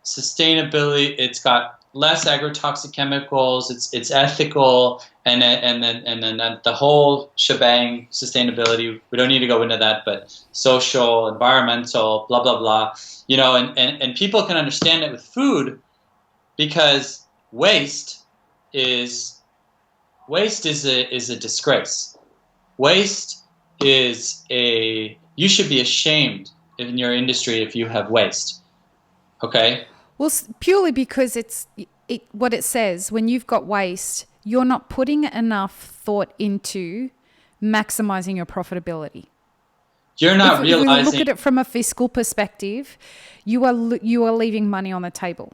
sustainability? It's got less agrotoxic chemicals. It's ethical, and then the whole shebang, sustainability. We don't need to go into that, but social, environmental, blah blah blah. And people can understand it with food, because is waste is a disgrace. Waste is you should be ashamed in your industry if you have waste. Okay? Well, purely because what it says, when you've got waste, you're not putting enough thought into maximizing your profitability. You're not realizing. If you look at it from a fiscal perspective, you are leaving money on the table.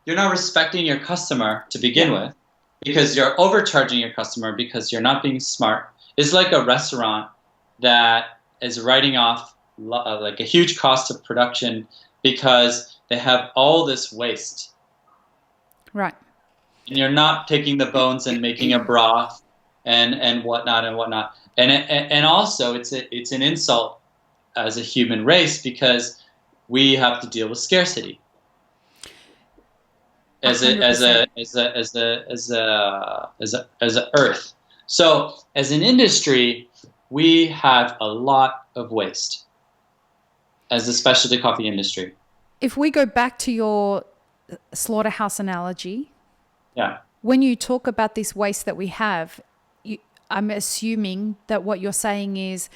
You're not respecting your customer to begin with, because you're overcharging your customer because you're not being smart. It's like a restaurant that is writing off like a huge cost of production because they have all this waste. Right. And you're not taking the bones and making a broth and whatnot. And also it's an insult as a human race, because we have to deal with scarcity as a earth. So as an industry, we have a lot of waste as the specialty coffee industry. If we go back to your slaughterhouse analogy, when you talk about this waste that we have, I'm assuming that what you're saying is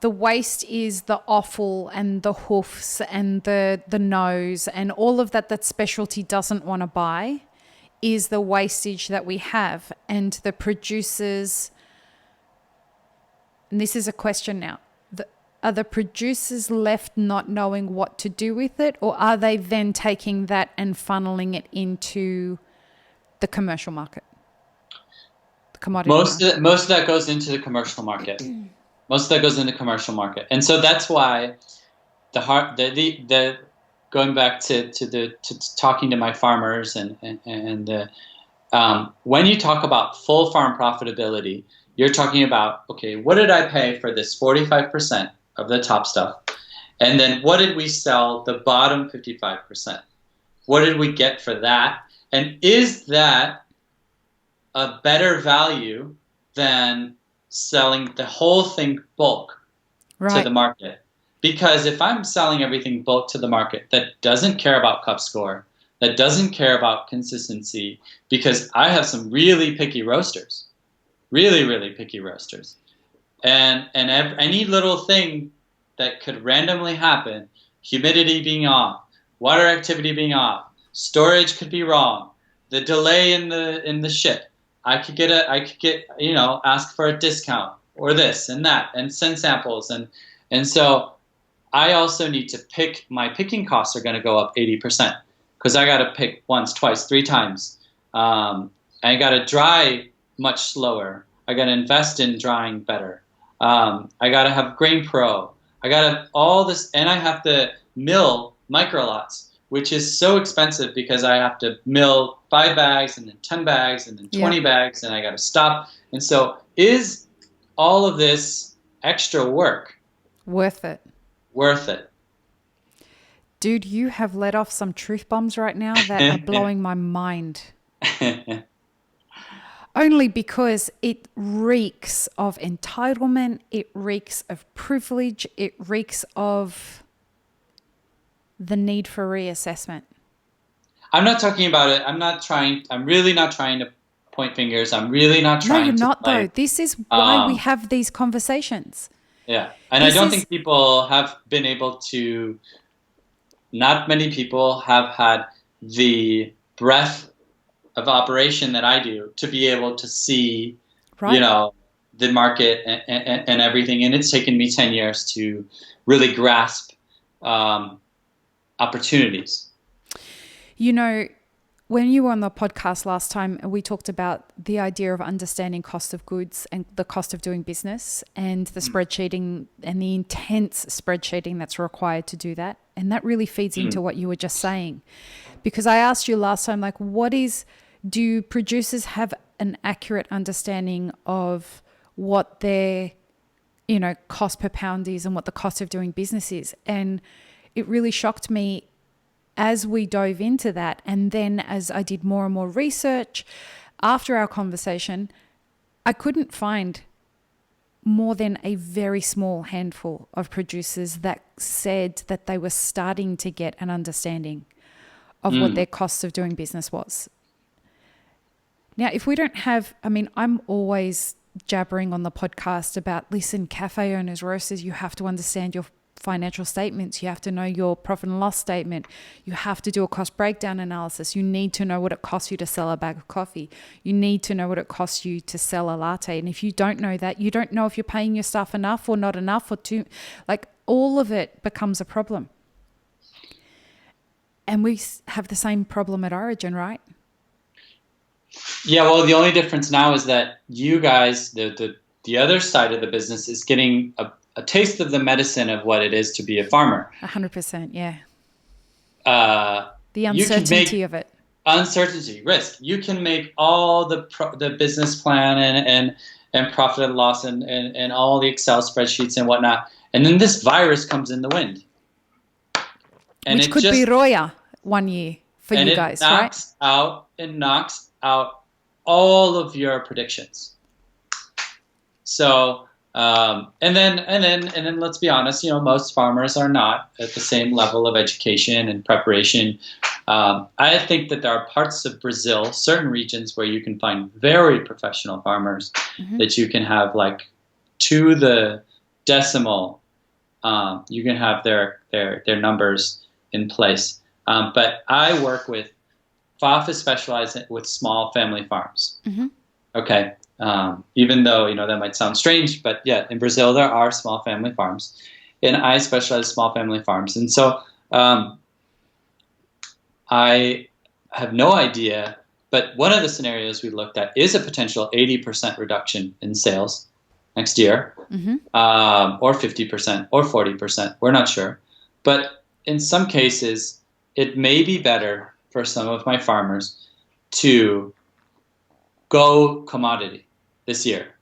the waste is the offal and the hoofs and the nose and all of that specialty doesn't want to buy is the wastage that we have. And the producers, and this is a question now, are the producers left not knowing what to do with it, or are they then taking that and funneling it into the commercial market? The commodity market? Most of that goes into the commercial market. Most of that goes in the commercial market, and so that's why going back to talking to my farmers and when you talk about full farm profitability, you're talking about, okay, what did I pay for this 45% of the top stuff, and then what did we sell the bottom 55%? What did we get for that, and is that a better value than selling the whole thing bulk to the market? Because if I'm selling everything bulk to the market that doesn't care about cup score, that doesn't care about consistency, because I have some really picky roasters, really, really picky roasters, and any little thing that could randomly happen, humidity being off, water activity being off, storage could be wrong, the delay in the ship, I could get ask for a discount or this and that and send samples, and so I also need to pick. My picking costs are going to go up 80% because I got to pick once, twice, 3 times. I got to dry much slower. I got to invest in drying better. I got to have Grain Pro. I got to all this, and I have to mill micro lots, which is so expensive because I have to mill 5 bags and then 10 bags and then 20 bags, and I got to stop. And so is all of this extra work worth it? Worth it. Dude, you have let off some truth bombs right now that are blowing my mind. Only because it reeks of entitlement, it reeks of privilege, it reeks of the need for reassessment. I'm not talking about it. I'm really not trying to point fingers. I'm really not trying to. No, you're not though. This is why we have these conversations. Yeah. And I don't think people have been able to, not many people have had the breadth of operation that I do to be able to see, the market and everything. And it's taken me 10 years to really grasp opportunities. When you were on the podcast last time, we talked about the idea of understanding cost of goods and the cost of doing business and the spreadsheeting and the intense spreadsheeting that's required to do that. And that really feeds into what you were just saying. Because I asked you last time, do producers have an accurate understanding of what their, cost per pound is and what the cost of doing business is? And it really shocked me as we dove into that, and then as I did more and more research after our conversation, I couldn't find more than a very small handful of producers that said that they were starting to get an understanding of what their cost of doing business was. Now, if we don't have, I mean, I'm always jabbering on the podcast about, listen, cafe owners, roasters, you have to understand your financial statements. You have to know your profit and loss statement. You have to do a cost breakdown analysis. You need to know what it costs you to sell a bag of coffee. You need to know what it costs you to sell a latte. And if you don't know that, you don't know if you're paying your staff enough or not enough or too, like all of it becomes a problem. And we have the same problem at Origin, right? Yeah, well, the only difference now is that you guys, the other side of the business, is getting a taste of the medicine of what it is to be a farmer. 100%, yeah. The You can uncertainty make of it. uncertainty, risk. You can make all the business plan and profit and loss and all the Excel spreadsheets and whatnot, and then this virus comes in the wind. And which could be Roya 1 year for you guys, right? It knocks out all of your predictions. So, and then let's be honest, most farmers are not at the same level of education and preparation. I think that there are parts of Brazil, certain regions where you can find very professional farmers that you can have like to the decimal. You can have their numbers in place. But I work with FAF is specialized with small family farms. Okay. Even though, that might sound strange, but yeah, in Brazil, there are small family farms, and I specialize in small family farms. And so, I have no idea, but one of the scenarios we looked at is a potential 80% reduction in sales next year, or 50% or 40%. We're not sure. But in some cases, it may be better for some of my farmers to go commodity this year.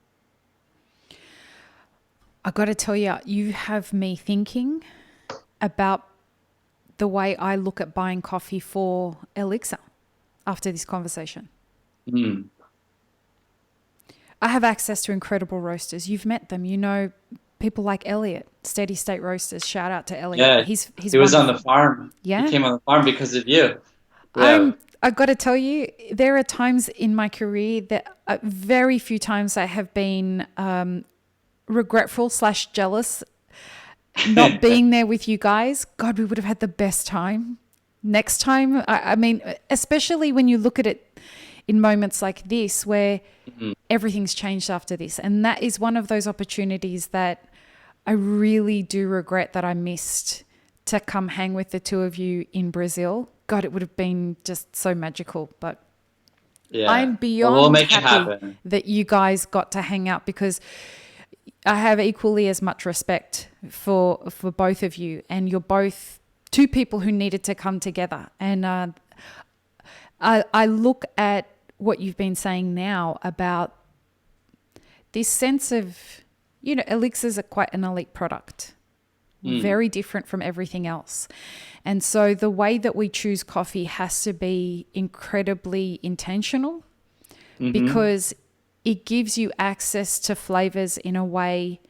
I got to tell you, you have me thinking about the way I look at buying coffee for Elixir after this conversation. I have access to incredible roasters. You've met them. You know people like Elliot, Steady State Roasters. Shout out to Elliot. Yeah, he's he was on the farm. Yeah, he came on the farm because of you. Yeah. I got to tell you, there are times in my career that very few times I have been regretful / jealous not being there with you guys. God, we would have had the best time. Next time, I mean, especially when you look at it in moments like this where everything's changed after this. And that is one of those opportunities that I really do regret that I missed, to come hang with the two of you in Brazil. God, it would have been just so magical. But yeah. I'm beyond happy that you guys got to hang out, because I have equally as much respect for both of you, and you're both two people who needed to come together. And I look at what you've been saying now about this sense of, Elixirs are quite an elite product, very different from everything else. And so the way that we choose coffee has to be incredibly intentional, because it gives you access to flavors in a way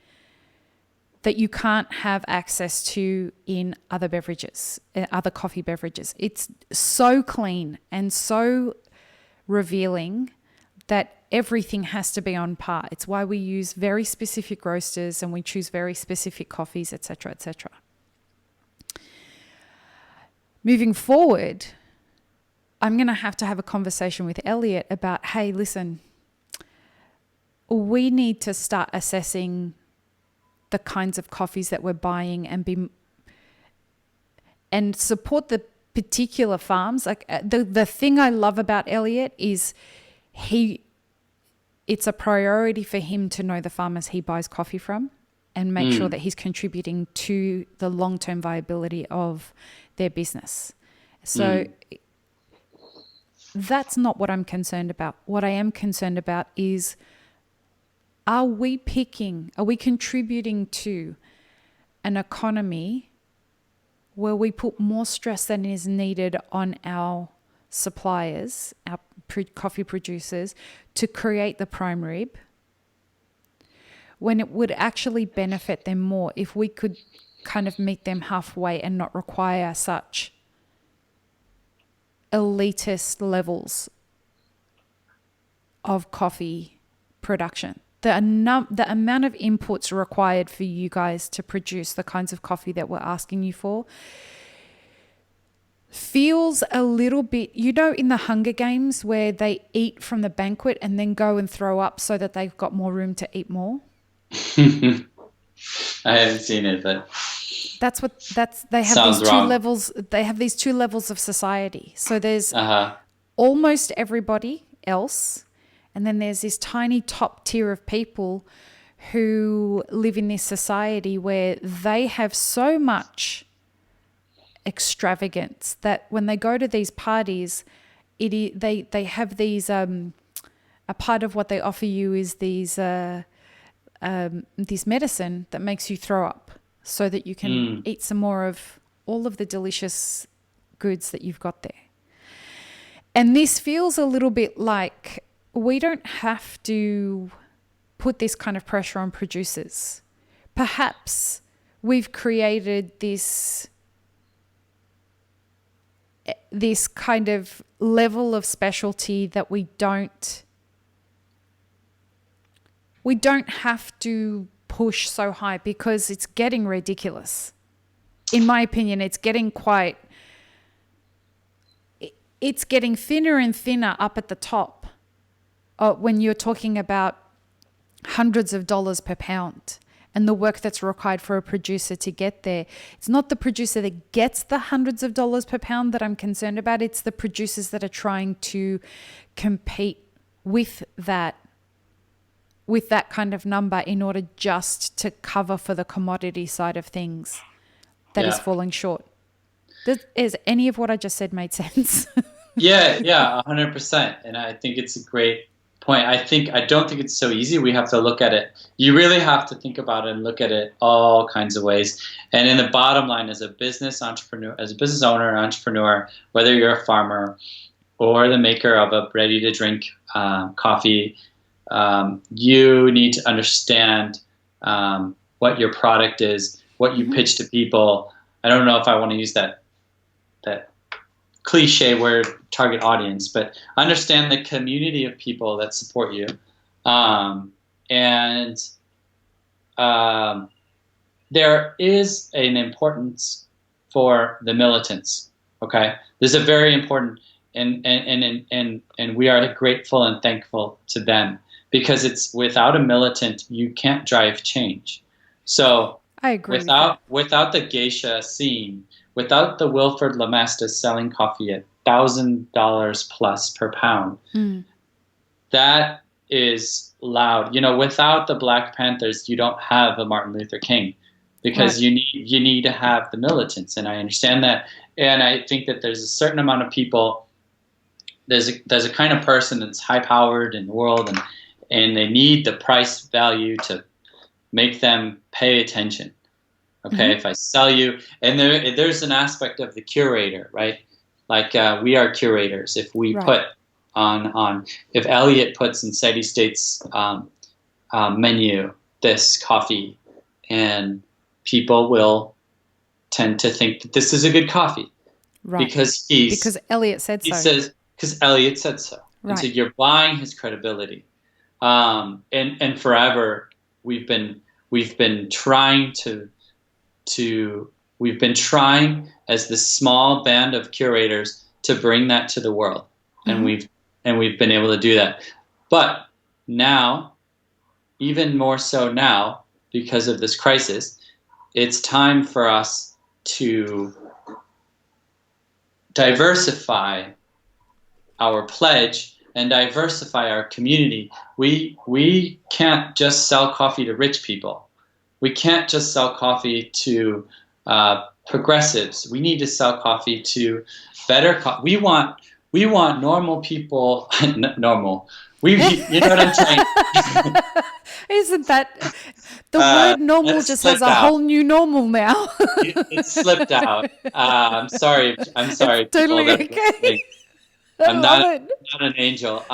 that you can't have access to in other beverages, other coffee beverages. It's so clean and so revealing that everything has to be on par. It's why we use very specific roasters and we choose very specific coffees, etc., etc. Moving forward, I'm going to have a conversation with Elliot about, hey, listen, we need to start assessing the kinds of coffees that we're buying and support the particular farms. Like the thing I love about Elliot is it's a priority for him to know the farmers he buys coffee from and make sure that he's contributing to the long-term viability of their business. So that's not what I'm concerned about. What I am concerned about is, are we contributing to an economy where we put more stress than is needed on our suppliers, our coffee producers, to create the prime rib, when it would actually benefit them more if we could kind of meet them halfway and not require such elitist levels of coffee production. The amount of inputs required for you guys to produce the kinds of coffee that we're asking you for feels a little bit, in the Hunger Games where they eat from the banquet and then go and throw up so that they've got more room to eat more. I haven't seen it, but they have sounds these two wrong. levels. They have these two levels of society. So there's almost everybody else, and then there's this tiny top tier of people who live in this society where they have so much extravagance that when they go to these parties, they have these a part of what they offer you is these this medicine that makes you throw up so that you can eat some more of all of the delicious goods that you've got there. And this feels a little bit like we don't have to put this kind of pressure on producers. Perhaps we've created this kind of level of specialty that we don't have to push so high because it's getting ridiculous. In my opinion, it's getting thinner and thinner up at the top when you're talking about hundreds of dollars per pound and the work that's required for a producer to get there. It's not the producer that gets the hundreds of dollars per pound that I'm concerned about. It's the producers that are trying to compete with that kind of number in order just to cover for the commodity side of things that is falling short. Is any of what I just said made sense? Yeah, 100%. And I think it's a great point. I don't think it's so easy. We have to look at it. You really have to think about it and look at it all kinds of ways. And in the bottom line, as a business entrepreneur, as a business owner or entrepreneur, whether you're a farmer or the maker of a ready-to-drink coffee, you need to understand what your product is, what you pitch to people. I don't know if I want to use that cliche word, target audience, but understand the community of people that support you. There is an importance for the militants. Okay, there's a very important, and we are grateful and thankful to them, because it's without a militant you can't drive change. So I agree. Without the geisha scene, without the Wilford Lamasta selling coffee at $1,000 plus per pound, that is loud. Without the Black Panthers, you don't have a Martin Luther King, because you need to have the militants, and I understand that. And I think that there's a certain amount of people. There's a kind of person that's high powered in the world, and they need the price value to make them pay attention. Okay, if I sell you, and there's an aspect of the curator, right? Like we are curators. If we put if Elliot puts in Steady State's menu this coffee, and people will tend to think that this is a good coffee, right? Because Elliot said so. Because Elliot said so. Right. And so you're buying his credibility. And forever we've been trying as this small band of curators to bring that to the world, and we've been able to do that. But now, even more so now, because of this crisis, it's time for us to diversify our pledge and diversify our community. We can't just sell coffee to rich people. We can't just sell coffee to progressives. We need to sell coffee to better. We We want normal people, normal. You know what I'm saying? Isn't that the word normal That just has slipped a out. whole new normal now? It slipped out. I'm sorry. I'm sorry, It's people totally that are okay. listening. I I'm love not it. not an angel.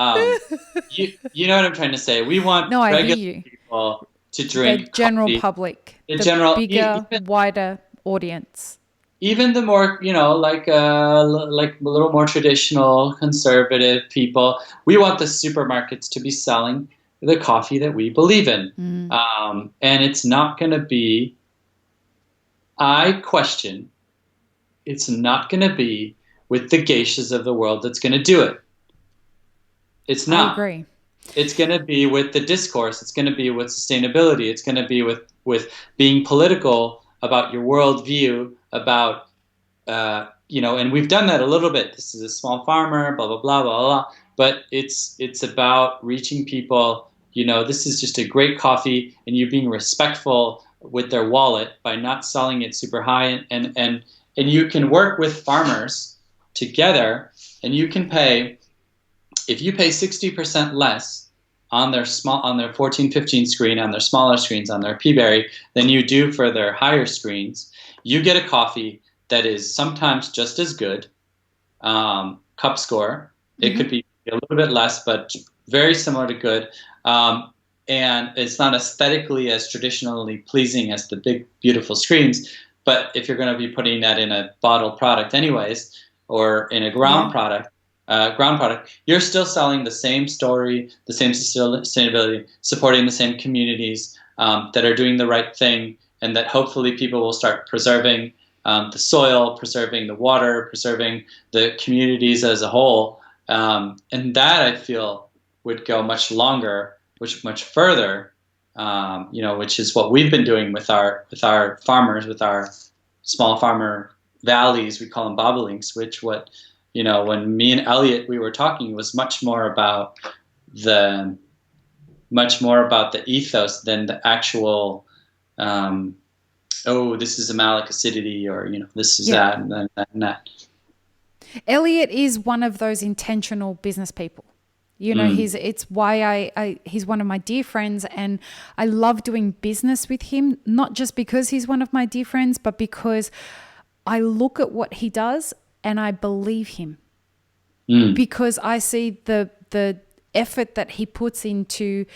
You know what I'm trying to say. We want No, I hear regular you. people to The drink general coffee. public, The the general, bigger, wider audience. even the more, like a little more traditional conservative people, we want the supermarkets to be selling the coffee that we believe in. And it's not going to be, I question, it's not going to be with the geishas of the world that's going to do it. It's I not. agree. It's going to be with the discourse. It's going to be with sustainability. It's going to be with being political about your worldview, about and we've done that a little bit. This is a small farmer, blah blah blah blah blah. But it's about reaching people. This is just a great coffee, and you being respectful with their wallet by not selling it super high, and you can work with farmers together, and you can pay if you pay 60% less on their 1415 screen, on their smaller screens, on their Peaberry than you do for their higher screens, you get a coffee that is sometimes just as good, cup score. It could be a little bit less, but very similar to good. And it's not aesthetically as traditionally pleasing as the big, beautiful screens. But if you're going to be putting that in a bottled product anyways, or in a ground product, you're still selling the same story, the same sustainability, supporting the same communities that are doing the right thing, and that hopefully people will start preserving the soil, preserving the water, preserving the communities as a whole. And that I feel would go much longer, much further, which is what we've been doing with our farmers, with our small farmer valleys. We call them bobolinks, when me and Elliot, we were talking, it was much more about the ethos than the actual, this is a malic acidity, or, this is that and that and that. Elliot is one of those intentional business people. It's why he's one of my dear friends, and I love doing business with him, not just because he's one of my dear friends, but because I look at what he does and I believe him. Because I see the effort that he puts into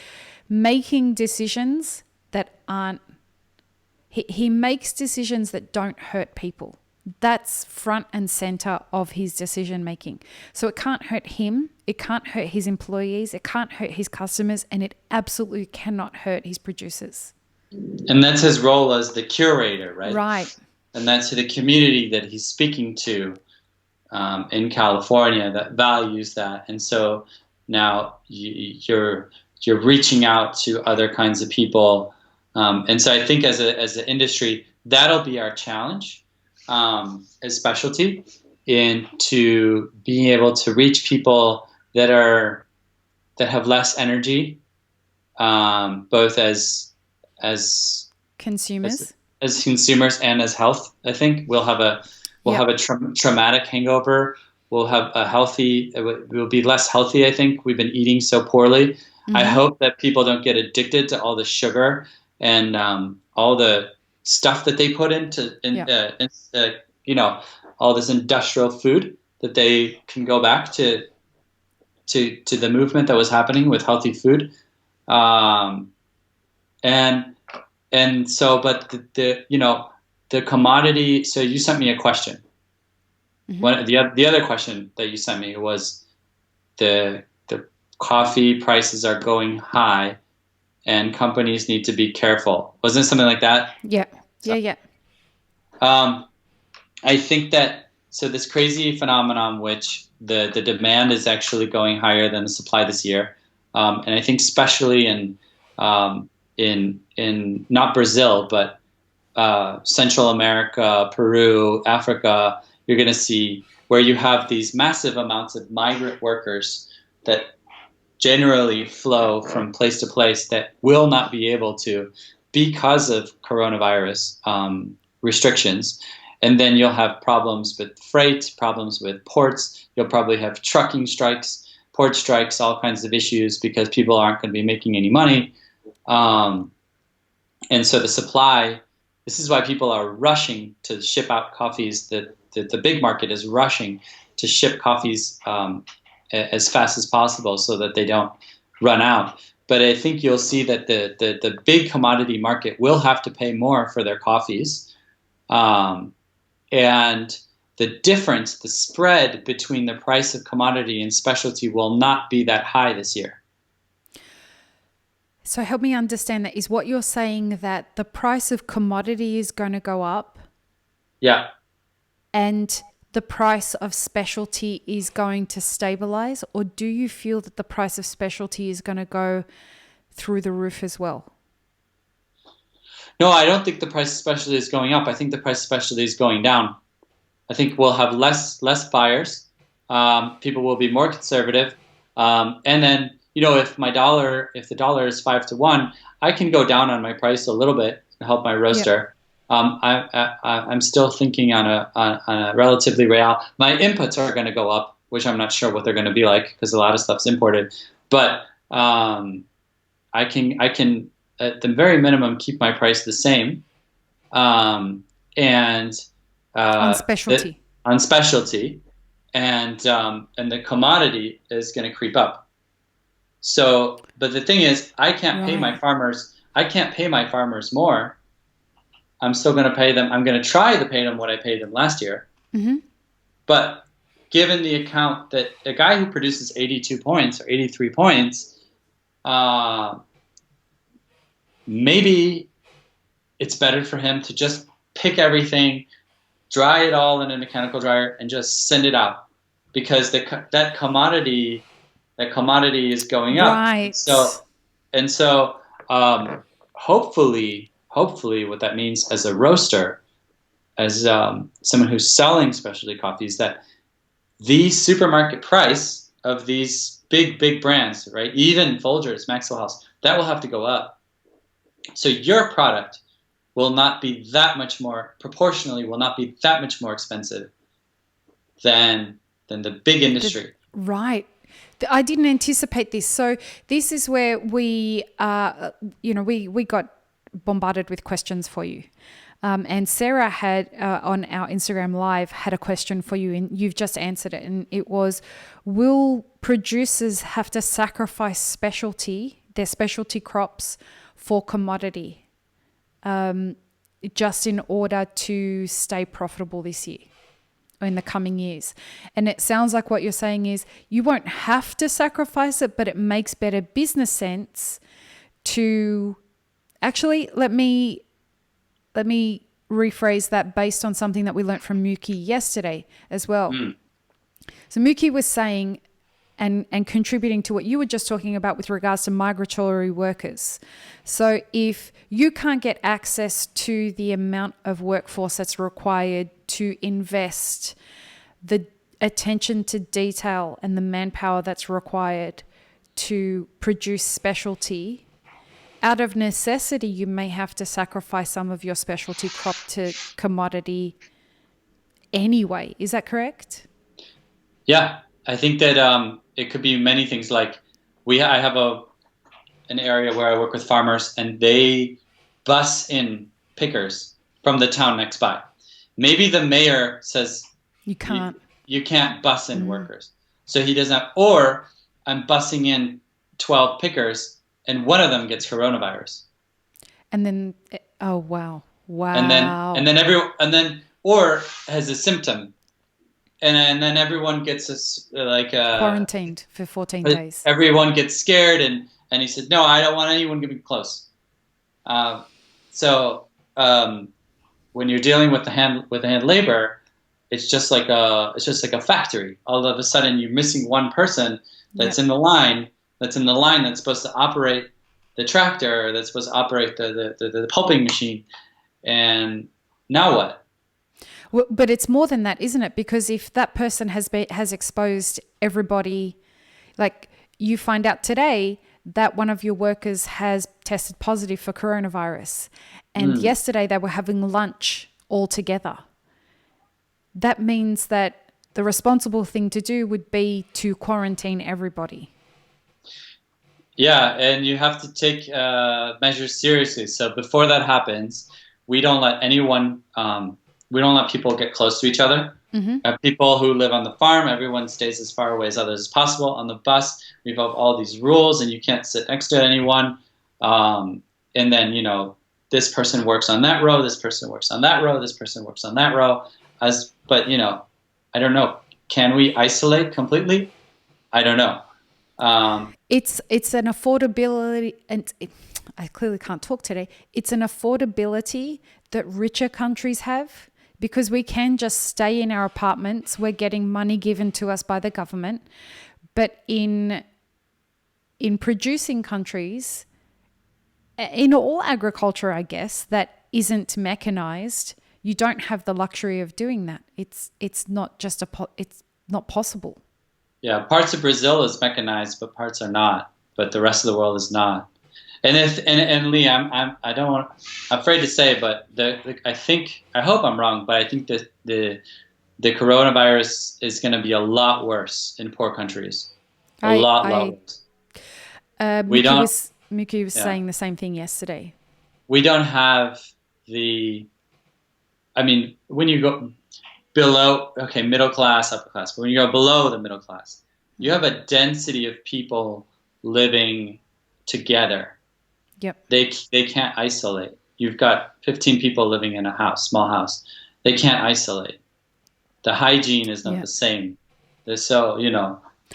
making decisions that aren't, he makes decisions that don't hurt people. That's front and center of his decision making. So it can't hurt him, it can't hurt his employees, it can't hurt his customers, and it absolutely cannot hurt his producers. And that's his role as the curator, right? Right. And that's the community that he's speaking to in California that values that. And so now you're reaching out to other kinds of people. And so I think as an industry, that'll be our challenge as specialty, into being able to reach people that have less energy, both as consumers, as consumers and as health. I think we'll have a traumatic hangover. We'll have we'll be less healthy. I think we've been eating so poorly. I hope that people don't get addicted to all the sugar and all the stuff that they put into all this industrial food, that they can go back to the movement that was happening with healthy food. And so, but the commodity. So you sent me a question. The other question that you sent me was the coffee prices are going high, and companies need to be careful. Wasn't it something like that? Yeah. I think that, so this crazy phenomenon, which the demand is actually going higher than the supply this year, and I think especially in not Brazil, but Central America, Peru, Africa, you're going to see where you have these massive amounts of migrant workers that generally flow from place to place that will not be able to, because of coronavirus restrictions. And then you'll have problems with freight, problems with ports. You'll probably have trucking strikes, port strikes, all kinds of issues because people aren't going to be making any money. And so the supply, this is why people are rushing to ship out coffees. The big market is rushing to ship coffees as fast as possible so that they don't run out. But I think you'll see that the big commodity market will have to pay more for their coffees. And the difference, the spread between the price of commodity and specialty will not be that high this year. So help me understand that. Is what you're saying that the price of commodity is going to go up? Yeah. And the price of specialty is going to stabilize? Or do you feel that the price of specialty is going to go through the roof as well? No, I don't think the price of specialty is going up. I think the price of specialty is going down. I think we'll have less buyers. People will be more conservative. And then, if the dollar is 5-1, I can go down on my price a little bit to help my roaster. Yep. I'm still thinking on a relatively real. My inputs are going to go up, which I'm not sure what they're going to be like because a lot of stuff's imported. But I can at the very minimum keep my price the same. On specialty. On specialty, and the commodity is going to creep up. So, but the thing is, I can't pay my farmers. I can't pay my farmers more. I'm still going to pay them. I'm going to try to pay them what I paid them last year. Mm-hmm. But given the account that a guy who produces 82 points or 83 points, maybe it's better for him to just pick everything, dry it all in a mechanical dryer, and just send it out because that commodity is going up. Right. So hopefully what that means as a roaster, as someone who's selling specialty coffees, that the supermarket price of these big brands, right, even Folgers, Maxwell House, that will have to go up. So your product will not be that much more, proportionally will not be that much more expensive than the big industry. Right. I didn't anticipate this. So this is where we got bombarded with questions for you. And Sarah had on our Instagram Live had a question for you, and you've just answered it. And it was, will producers have to sacrifice their specialty crops for commodity just in order to stay profitable this year or in the coming years? And it sounds like what you're saying is you won't have to sacrifice it, but it makes better business sense to actually let me rephrase that based on something that we learned from Muki yesterday as well. So Muki was saying and contributing to what you were just talking about with regards to migratory workers. So if you can't get access to the amount of workforce that's required to invest the attention to detail and the manpower that's required to produce specialty, out of necessity, you may have to sacrifice some of your specialty crop to commodity anyway. Is that correct? Yeah, I think that it could be many things. Like I have an area where I work with farmers, and they bus in pickers from the town next by. Maybe the mayor says you can't bus in workers, so he doesn't have. Or I'm busing in 12 pickers, and one of them gets coronavirus. And then wow. And then or has a symptom. And then everyone gets quarantined for 14 days. Everyone gets scared, and he said, "No, I don't want anyone getting close." So when you're dealing with the hand labor, it's just like a factory. All of a sudden, you're missing one person that's in the line. That's supposed to operate the tractor. That's supposed to operate the pulping machine. And now what? Well, but it's more than that, isn't it? Because if that person has exposed everybody, like you find out today that one of your workers has tested positive for coronavirus, and yesterday they were having lunch all together. that means that the responsible thing to do would be to quarantine everybody. Yeah, and you have to take measures seriously. So before that happens, we don't let anyone, we don't let people get close to each other. People who live on the farm, everyone stays as far away as others as possible. On the bus, we have all these rules, and you can't sit next to anyone. And then, this person works on that row, this person works on that row, this person works on that row. But I don't know. Can we isolate completely? I don't know. It's an affordability, and I clearly can't talk today. It's an affordability that richer countries have, because we can just stay in our apartments. We're getting money given to us by the government. But in producing countries, in all agriculture, I guess, that isn't mechanized, you don't have the luxury of doing that. It's not just it's not possible. Yeah, parts of Brazil is mechanized, but parts are not. But the rest of the world is not. And Lee, I'm afraid to say, but I hope I'm wrong, but I think that the coronavirus is going to be a lot worse in poor countries. A lot worse. Miki was saying the same thing yesterday. We don't have when you go below, middle class, upper class, but when you go below the middle class, you have a density of people living together. Yep. They can't isolate. You've got 15 people living in a small house. They can't isolate. The hygiene is not the same. So,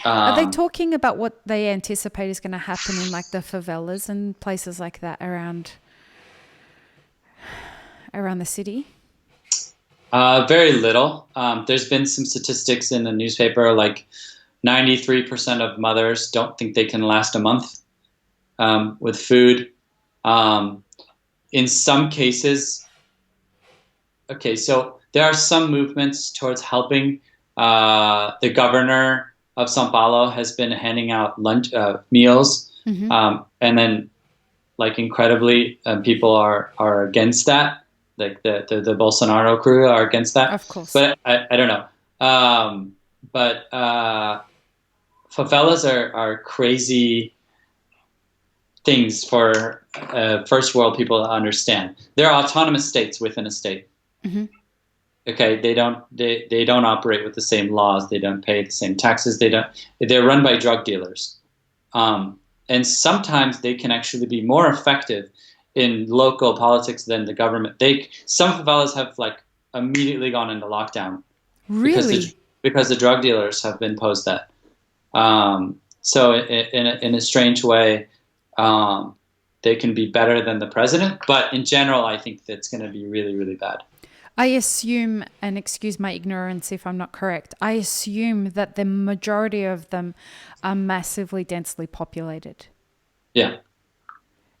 are they talking about what they anticipate is going to happen in like the favelas and places like that around the city? Very little. There's been some statistics in the newspaper, like 93% of mothers don't think they can last a month with food. In some cases, so there are some movements towards helping. The governor of São Paulo has been handing out meals, and then, like, incredibly, people are against that. Like the Bolsonaro crew are against that. Of course. But I don't know. But favelas are crazy things for first world people to understand. They're autonomous states within a state. Okay, they don't operate with the same laws. They don't pay the same taxes. They're run by drug dealers, and sometimes they can actually be more effective in local politics than the government. Some favelas have immediately gone into lockdown. Really? Because the drug dealers have imposed that. So in a strange way, they can be better than the president. But in general, I think that's going to be really, really bad. I assume, and excuse my ignorance if I'm not correct, I assume that the majority of them are massively densely populated. Yeah.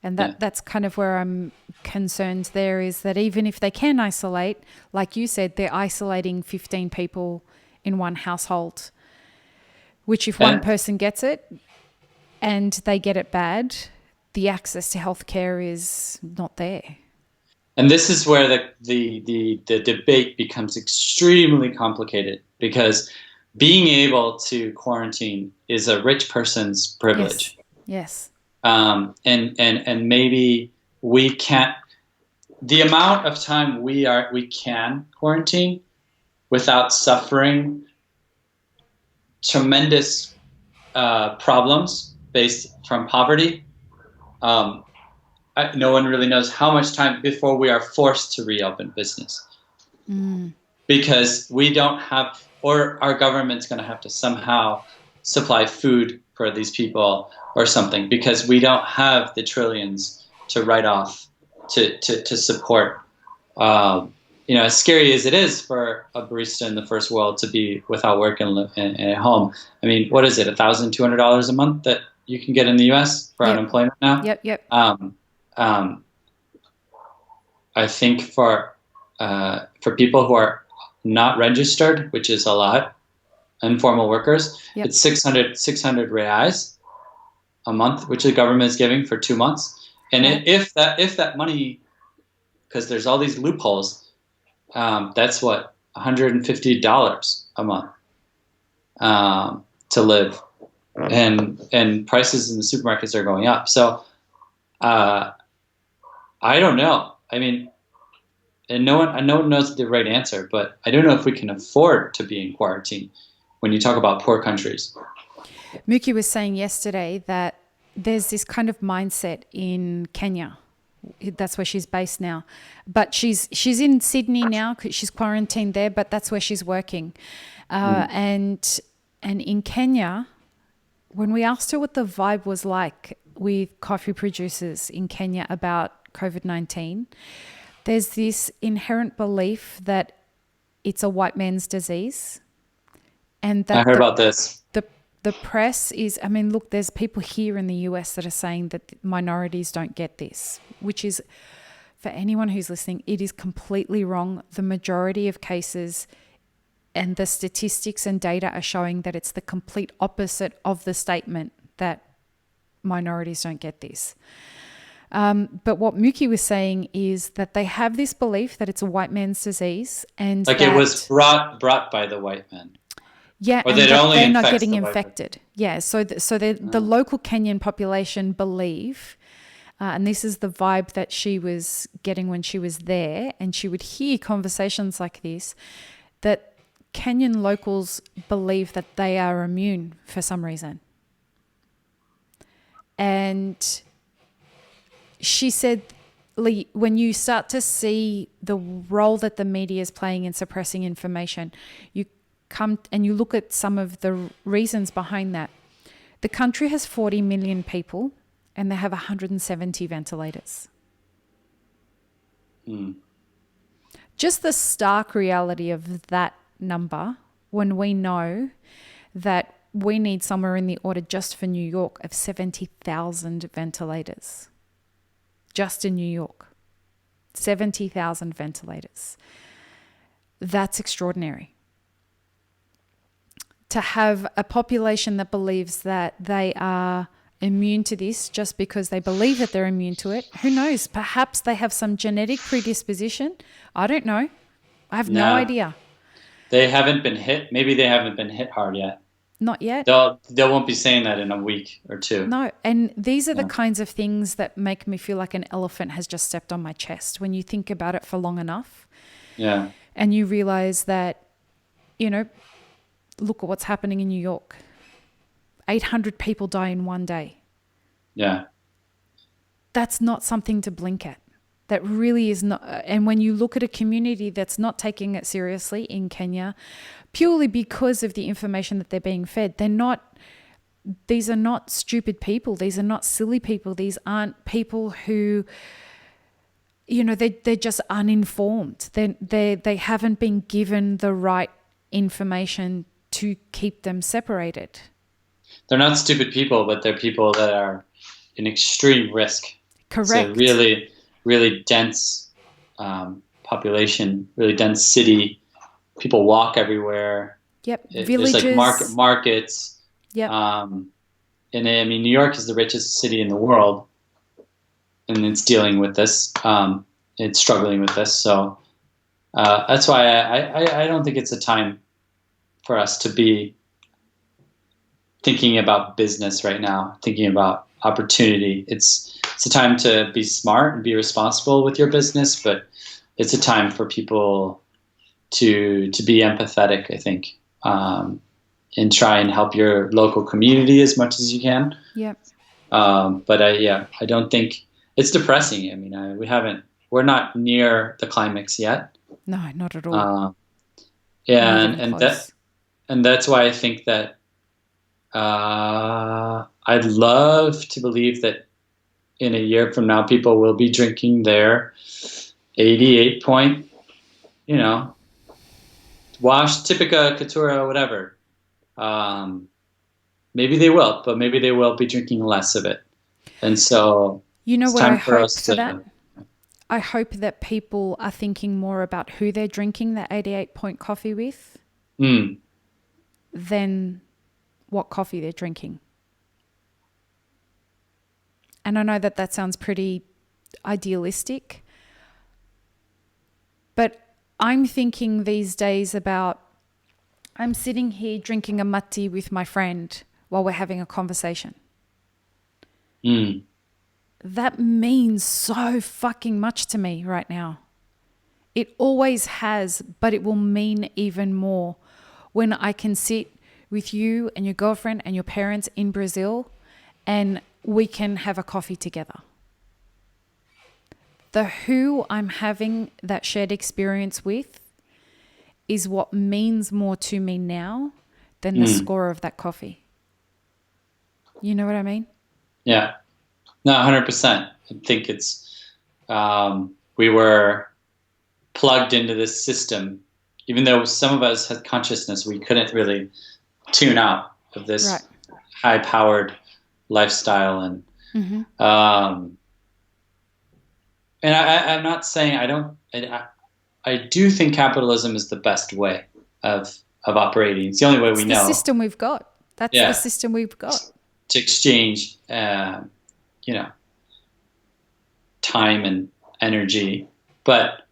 And that's kind of where I'm concerned there, is that even if they can isolate, like you said, they're isolating 15 people in one household, which if one person gets it and they get it bad, the access to healthcare is not there. And this is where the debate becomes extremely complicated, because being able to quarantine is a rich person's privilege. Yes. And maybe we can't. The amount of time we can quarantine without suffering tremendous problems based from poverty. No one really knows how much time before we are forced to reopen business, because we don't have, or our government's going to have to somehow supply food for these people or something, because we don't have the trillions to write off to support. As scary as it is for a barista in the first world to be without work and live at home. I mean, what is it, $1,200 a month that you can get in the U.S. for unemployment now? Yep. I think for people who are not registered, which is a lot, informal workers, it's 600 reais a month, which the government is giving for 2 months. And if that money, because there's all these loopholes, that's what $150 a month to live, and prices in the supermarkets are going up. So I don't know. I mean, and no one knows the right answer, but I don't know if we can afford to be in quarantine when you talk about poor countries. Muki was saying yesterday that there's this kind of mindset in Kenya. That's where she's based now, but she's in Sydney now because she's quarantined there, but that's where she's working. And in Kenya, when we asked her what the vibe was like with coffee producers in Kenya about COVID-19, there's this inherent belief that it's a white man's disease, and that I heard about this. The press is, I mean, look, there's people here in the US that are saying that minorities don't get this, which is, for anyone who's listening, it is completely wrong. The majority of cases and the statistics and data are showing that it's the complete opposite of the statement that minorities don't get this. But what Muki was saying is that they have this belief that it's a white man's disease, and like it was brought by the white men. Yeah, or and that they're not infects getting the white infected. Yeah, so the local Kenyan population believe, and this is the vibe that she was getting when she was there, and she would hear conversations like this, that Kenyan locals believe that they are immune for some reason. And she said, Lee, when you start to see the role that the media is playing in suppressing information, you come and you look at some of the reasons behind that. The country has 40 million people and they have 170 ventilators. Just the stark reality of that number, when we know that we need somewhere in the order just for New York of 70,000 ventilators. Just in New York. 70,000 ventilators. That's extraordinary. To have a population that believes that they are immune to this just because they believe that they're immune to it. Who knows? Perhaps they have some genetic predisposition. I don't know. I have no idea. They haven't been hit. Maybe they haven't been hit hard yet. Not yet. They won't be saying that in a week or two. No, and these are the kinds of things that make me feel like an elephant has just stepped on my chest when you think about it for long enough. Yeah. And you realize that, you know, look at what's happening in New York. 800 people die in one day. Yeah. That's not something to blink at. That really is not. And when you look at a community that's not taking it seriously in Kenya, purely because of the information that they're being fed, these are not stupid people. These are not silly people. These aren't people who, you know, they're just uninformed. They haven't been given the right information to keep them separated. They're not stupid people, but they're people that are in extreme risk. Correct. It's a really, really dense population, really dense city. People walk everywhere. Yep. Villages. There's like markets. Yep. And I mean, New York is the richest city in the world, and it's dealing with this. It's struggling with this. So that's why I don't think it's a time for us to be thinking about business right now, thinking about opportunity. It's a time to be smart and be responsible with your business, but it's a time for people to be empathetic, I think, and try and help your local community as much as you can. Yep. But I don't think it's depressing. I mean, we're not near the climax yet. No, not at all. And that's why I think that I'd love to believe that in a year from now, people will be drinking their 88 point, wash, Typica, Catura, whatever. Maybe they will, but maybe they will be drinking less of it. And so, you know what I hope for that? I hope that people are thinking more about who they're drinking that 88 point coffee with than what coffee they're drinking. And I know that sounds pretty idealistic, but I'm thinking these days about, I'm sitting here drinking a matti with my friend while we're having a conversation. That means so fucking much to me right now. It always has, but it will mean even more when I can sit with you and your girlfriend and your parents in Brazil and we can have a coffee together. The who I'm having that shared experience with is what means more to me now than the score of that coffee. You know what I mean? Yeah. No, 100%. I think it's, we were plugged into this system. Even though some of us had consciousness, we couldn't really tune out of this high-powered lifestyle. And and I'm not saying I do think capitalism is the best way of operating. It's the only way we know. It's the system we've got. That's the system we've got. To exchange, time and energy. But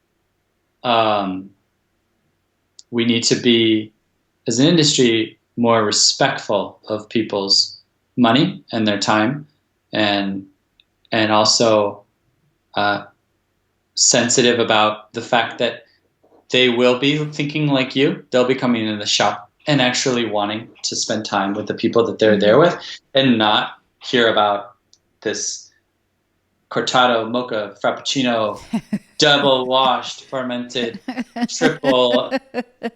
we need to be, as an industry, more respectful of people's money and their time, and also sensitive about the fact that they will be thinking like you. They'll be coming in the shop and actually wanting to spend time with the people that they're there with, and not hear about this cortado, mocha, frappuccino, double washed, fermented, triple. I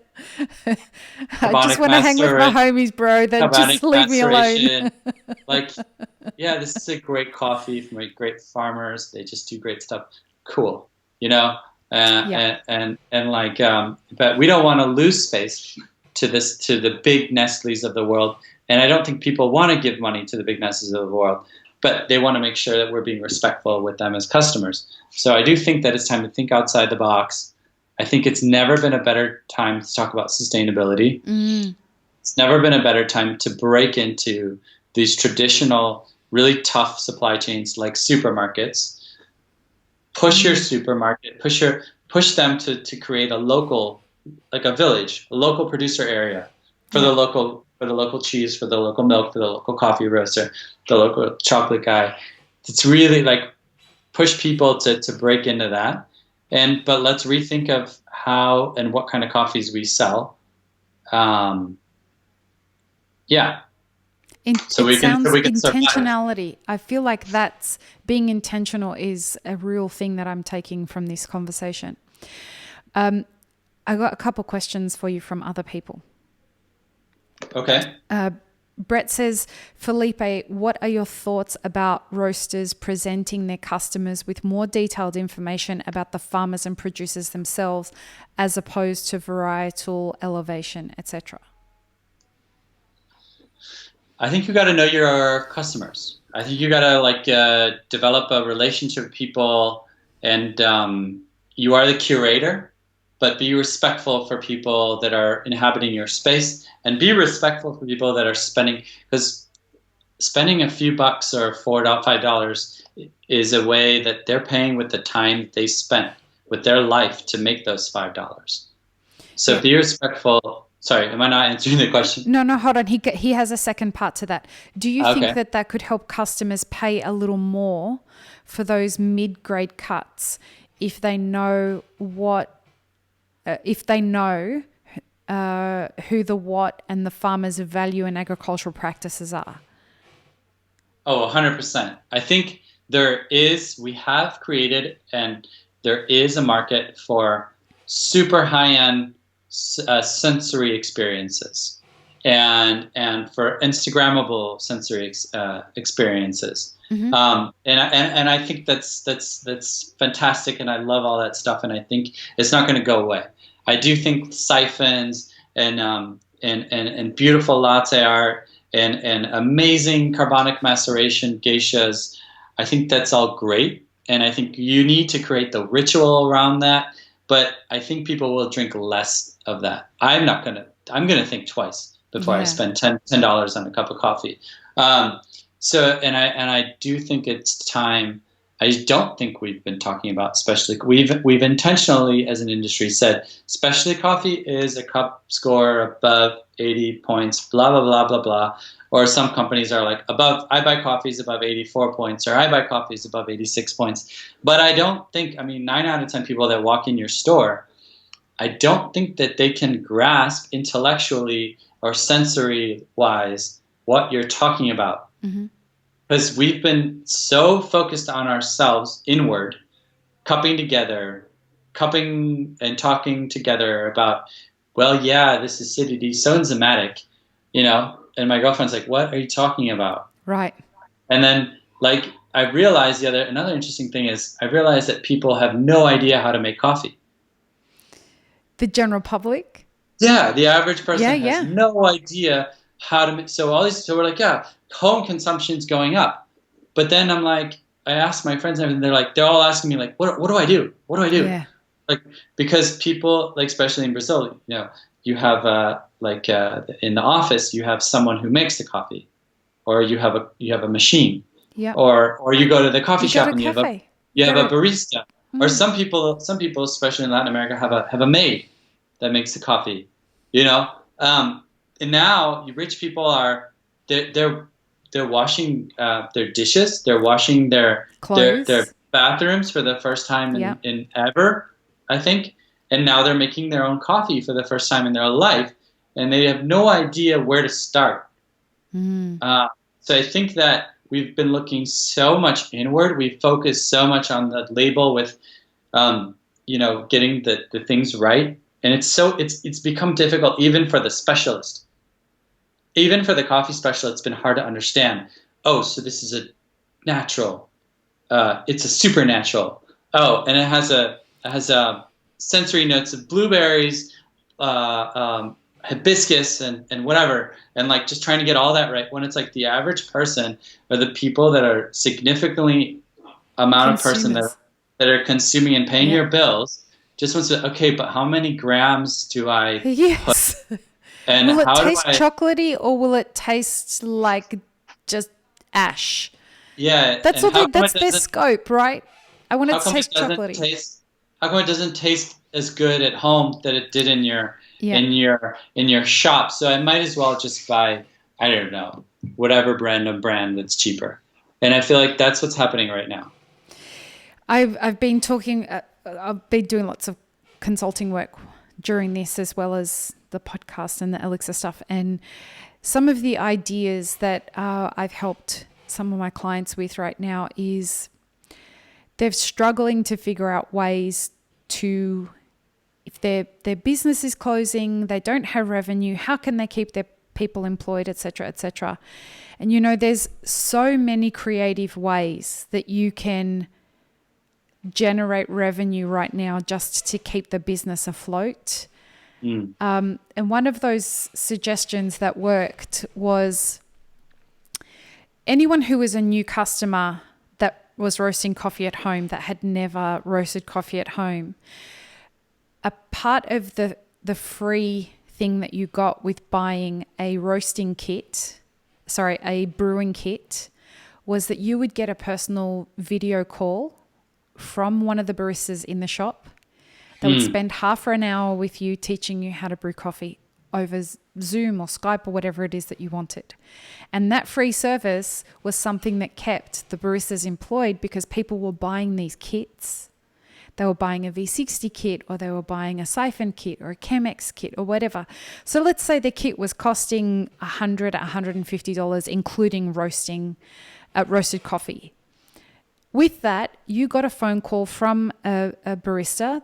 just want to hang with my homies, bro. Then just leave me alone. Yeah, this is a great coffee from great farmers. They just do great stuff. Cool, and but we don't want to lose space to the big Nestle's of the world. And I don't think people want to give money to the big Nestle's of the world, but they want to make sure that we're being respectful with them as customers. So I do think that it's time to think outside the box. I think it's never been a better time to talk about sustainability. It's never been a better time to break into these traditional, really tough supply chains like supermarkets. Push your supermarket, push them to create a local, like a village, a local producer area for the local cheese, for the local milk, for the local coffee roaster, the local chocolate guy. It's really like push people to break into that. But let's rethink of how and what kind of coffees we sell. So we can intentionality. I feel like that's being intentional is a real thing that I'm taking from this conversation. I got a couple questions for you from other people. Okay. Brett says, Felipe, what are your thoughts about roasters presenting their customers with more detailed information about the farmers and producers themselves as opposed to varietal, elevation, etc.? I think you got to know your customers. I think you got to develop a relationship with people, and you are the curator, but be respectful for people that are inhabiting your space, and be respectful for people that are spending, because spending a few bucks or $5 is a way that they're paying with the time they spent with their life to make those $5. So be respectful. Sorry, am I not answering the question? No, hold on. He has a second part to that. Do you think that could help customers pay a little more for those mid-grade cuts if they know who the what and the farmers' value and agricultural practices are? Oh, 100%. I think we have created, and there is a market for super high-end sensory experiences and for Instagrammable sensory experiences. And I think that's fantastic, and I love all that stuff, and I think it's not going to go away. I do think siphons and beautiful latte art and amazing carbonic maceration geishas, I think that's all great, and I think you need to create the ritual around that. But I think people will drink less of that. I'm going to think twice before I spend $10 on a cup of coffee. I do think it's time I don't think we've been talking about specialty. We've intentionally, as an industry, said specialty coffee is a cup score above 80 points, blah blah blah blah blah. Or some companies are like above. I buy coffees above 84 points, or I buy coffees above 86 points. But I don't think. I mean, 9 out of 10 people that walk in your store, I don't think that they can grasp intellectually or sensory wise what you're talking about. Mm-hmm. Because we've been so focused on ourselves inward, cupping together, cupping and talking together about, well, yeah, this acidity is so enzymatic, and my girlfriend's like, what are you talking about? Right. And then, like, I realized another interesting thing is I realized that people have no idea how to make coffee. The general public? Yeah, the average person Yeah. has no idea how to make. So we're like, yeah, home consumption's going up. But then I'm like, I asked my friends and everything, they're all asking me like, what do I do? What do I do? Yeah. Like, because people, like, especially in Brazil, you have in the office, you have someone who makes the coffee, or you have a machine, Yeah. or you go to the coffee You go shop to and a cafe. you have a barista, or Mm. some people, especially in Latin America, have a maid that makes the coffee, and now rich people they're washing their dishes, they're washing their Clothes. bathrooms for the first time Yeah. in ever, I think, and now they're making their own coffee for the first time in their life, and they have no idea where to start. Mm. So I think that we've been looking so much inward. We focus so much on the label with, getting the things right, and it's become difficult even for the specialist. Even for the coffee specialist, it's been hard to understand. Oh, so this is a natural. It's a supernatural. Oh, and it has sensory notes of blueberries, hibiscus, and whatever, and like just trying to get all that right. When it's like the average person or the people that are significantly amount of person that are consuming and paying your bills just wants to, okay, but how many grams do I Yes. put? And will it how taste do I, chocolatey or will it taste like just ash? yeah, That's and how come that's it their doesn't scope, right? I want it how to come it taste doesn't chocolatey. taste how come it doesn't taste as good at home that it did in your Yeah. in your shop? So I might as well just buy, I don't know, whatever brand that's cheaper. And I feel like that's what's happening right now. I've been talking. I've been doing lots of consulting work during this, as well as the podcast and the Elixir stuff. And some of the ideas that I've helped some of my clients with right now is they're struggling to figure out ways to, if their business is closing, they don't have revenue, how can they keep their people employed, etc., etc. And there's so many creative ways that you can generate revenue right now just to keep the business afloat. And one of those suggestions that worked was anyone who was a new customer that was roasting coffee at home, that had never roasted coffee at home, a part of the free thing that you got with buying a brewing kit, was that you would get a personal video call from one of the baristas in the shop. They would spend half an hour with you teaching you how to brew coffee over Zoom or Skype or whatever it is that you wanted. And that free service was something that kept the baristas employed, because people were buying these kits. They were buying a V60 kit, or they were buying a siphon kit or a Chemex kit or whatever. So let's say the kit was costing $100, $150, including roasted coffee. With that, you got a phone call from a barista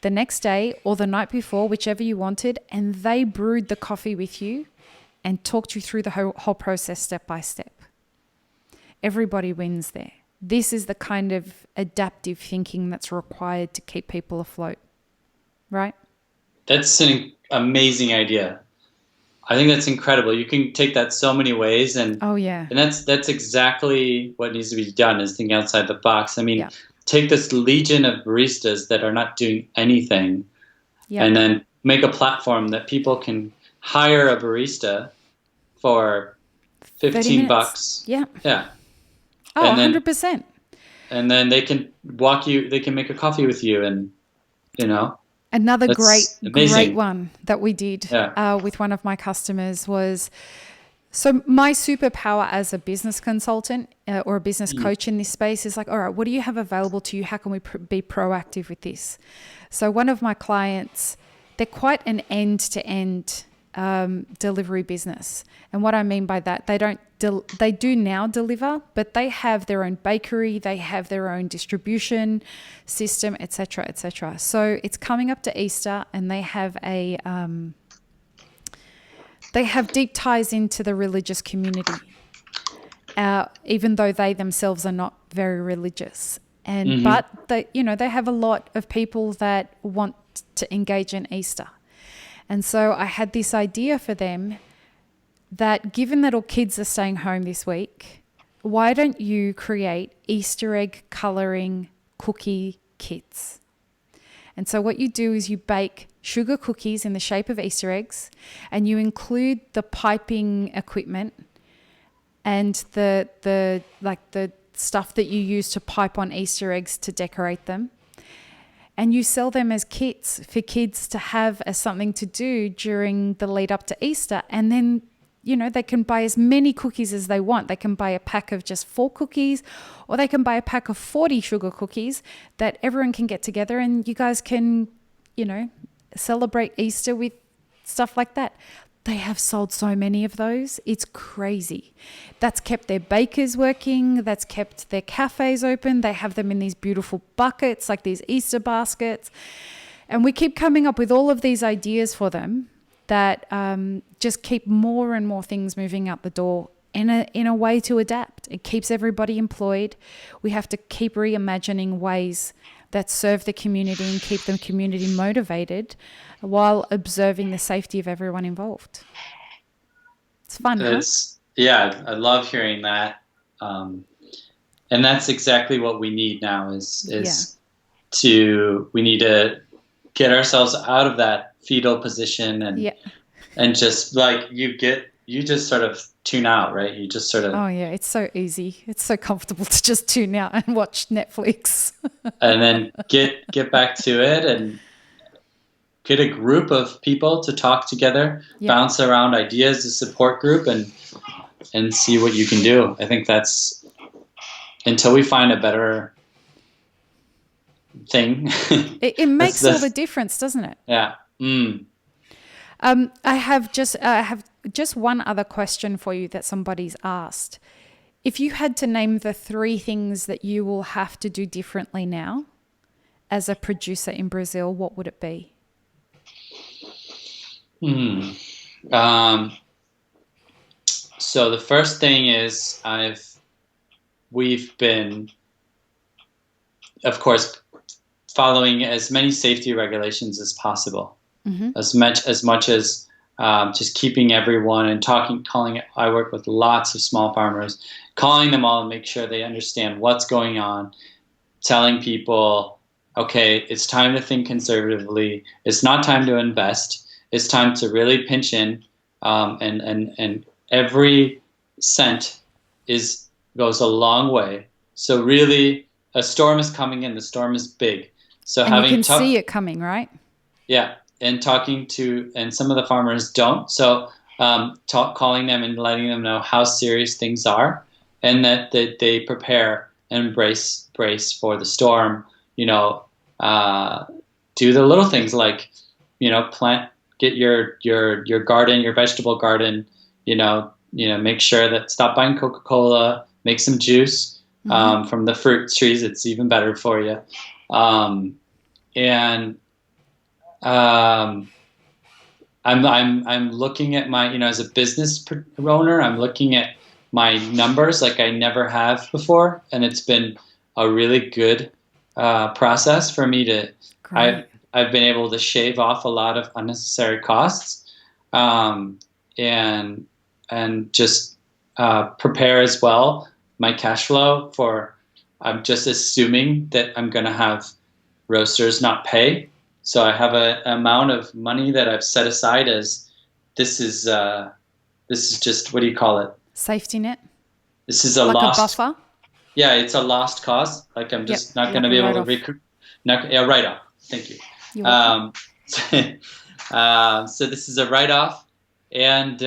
the next day or the night before, whichever you wanted, and they brewed the coffee with you and talked you through the whole process step by step. Everybody wins there. This is the kind of adaptive thinking that's required to keep people afloat, right? That's an amazing idea. I think that's incredible. You can take that so many ways, and and that's exactly what needs to be done, is thinking outside the box. I mean, take this legion of baristas that are not doing anything, and then make a platform that people can hire a barista for $15. Yeah. Yeah. Oh, 100%. and then they can they can make a coffee with you, and Another that's great amazing. one that we did Yeah. with one of my customers was, so my superpower as a business consultant or a business Mm. coach in this space is like, all right, what do you have available to you? How can we be proactive with this? So one of my clients, they're quite an end-to-end delivery business. And what I mean by that, they do now deliver, but they have their own bakery, they have their own distribution system, etc., etc. So it's coming up to Easter, and they have deep ties into the religious community, even though they themselves are not very religious. Hmm. But they have a lot of people that want to engage in Easter. And so I had this idea for them that, given that all kids are staying home this week, why don't you create Easter egg coloring cookie kits? And so what you do is you bake sugar cookies in the shape of Easter eggs, and you include the piping equipment and the stuff that you use to pipe on Easter eggs to decorate them. And you sell them as kits for kids to have as something to do during the lead up to Easter. And then, they can buy as many cookies as they want. They can buy a pack of just 4 cookies, or they can buy a pack of 40 sugar cookies that everyone can get together, and you guys can, celebrate Easter with stuff like that. They have sold so many of those. It's crazy. That's kept their bakers working. That's kept their cafes open. They have them in these beautiful buckets, like these Easter baskets. And we keep coming up with all of these ideas for them that just keep more and more things moving out the door in a way to adapt. It keeps everybody employed. We have to keep reimagining ways that serve the community and keep the community motivated while observing the safety of everyone involved. It's fun, huh? Yeah, I love hearing that. Um, and that's exactly what we need now Yeah. we need to get ourselves out of that fetal position, Yeah. and just like you just sort of tune out, right? You just sort of, Oh, yeah. It's so easy. It's so comfortable to just tune out and watch Netflix. and then get back to it, and get a group of people to talk together, Yeah. bounce around ideas, a support group, and see what you can do. I think that's, until we find a better thing. It makes all the that's difference, doesn't it? yeah. Mm. I have just one other question for you that somebody's asked. If you had to name the 3 things that you will have to do differently now as a producer in Brazil, what would it be? So the first thing is we've been, of course, following as many safety regulations as possible, as much as just keeping everyone and calling. I work with lots of small farmers, calling them all and make sure they understand what's going on, telling people, okay, it's time to think conservatively. It's not time to invest. It's time to really pinch in, and every cent goes a long way. So really, a storm is coming in. The storm is big. So And you can see it coming, right? Yeah, and and some of the farmers don't. So calling them and letting them know how serious things are, and that they prepare and brace for the storm. Do the little things like, get your garden, your vegetable garden. Make sure that stop buying Coca-Cola, make some juice from the fruit trees. It's even better for you. And I'm looking at my, as a business owner, I'm looking at my numbers like I never have before, and it's been a really good process for me to. Great. I've been able to shave off a lot of unnecessary costs, and just prepare as well my cash flow for. I'm just assuming that I'm going to have roasters not pay. So I have an amount of money that I've set aside as this is just, what do you call it? Safety net? This is a Like lost. a buffer? Yeah, it's a lost cause. Like I'm just not going to like be a able to write-off. recruit. Yeah, write off. Thank you. You're welcome. So this is a write off, and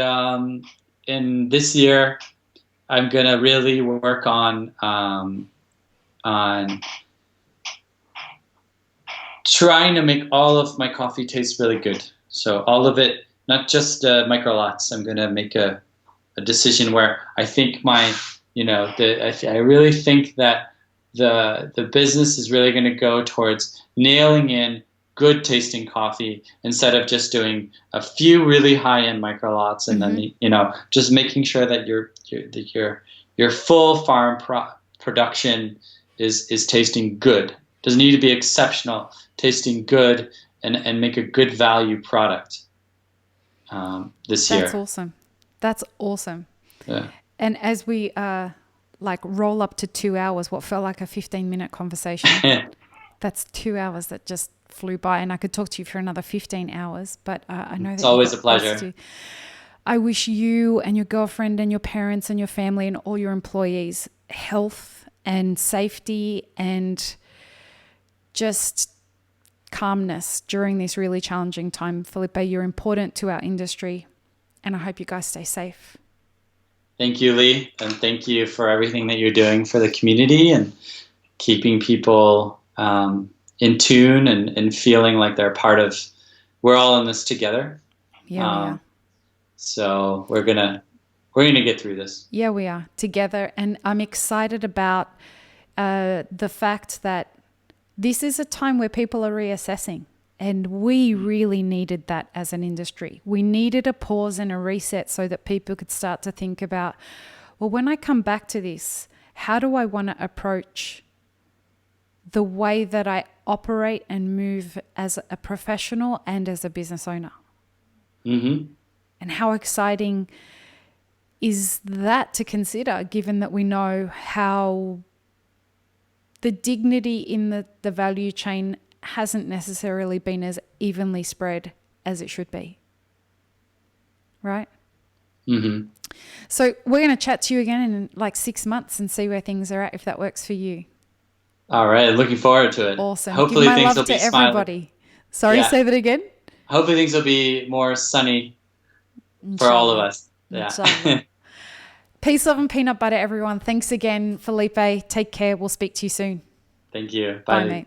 in this year, I'm going to really work on trying to make all of my coffee taste really good. So all of it, not just micro lots. I'm going to make a decision where I think I really think that the business is really going to go towards nailing in good tasting coffee instead of just doing a few really high end micro lots and then just making sure that your full farm production is tasting good. Doesn't need to be exceptional, tasting good and make a good value product this year. That's awesome. That's awesome. Yeah. And as we roll up to 2 hours, what felt like a 15-minute conversation, that's 2 hours that just flew by, and I could talk to you for another 15 hours, but I know It's that always a pleasure. I wish you and your girlfriend and your parents and your family and all your employees health and safety and just calmness during this really challenging time. Felipe, you're important to our industry, and I hope you guys stay safe. Thank you, Lee, and thank you for everything that you're doing for the community and keeping people in tune and feeling like they're part of. We're all in this together. Yeah, we are. So we're gonna get through this. Yeah, we are together, and I'm excited about the fact that this is a time where people are reassessing, and we really needed that as an industry. We needed a pause and a reset so that people could start to think about, well, when I come back to this, how do I want to approach the way that I operate and move as a professional and as a business owner? Mm-hmm. And how exciting is that to consider, given that we know how the dignity in the value chain hasn't necessarily been as evenly spread as it should be. Right? Mm-hmm. So we're going to chat to you again in like 6 months and see where things are at, if that works for you. All right. Looking forward to it. Awesome. Hopefully Give my things love will be to everybody. Sorry, say that again. Hopefully things will be more sunny for all of us. Yeah. Peace, love, and peanut butter, everyone. Thanks again, Felipe. Take care. We'll speak to you soon. Thank you. Bye mate.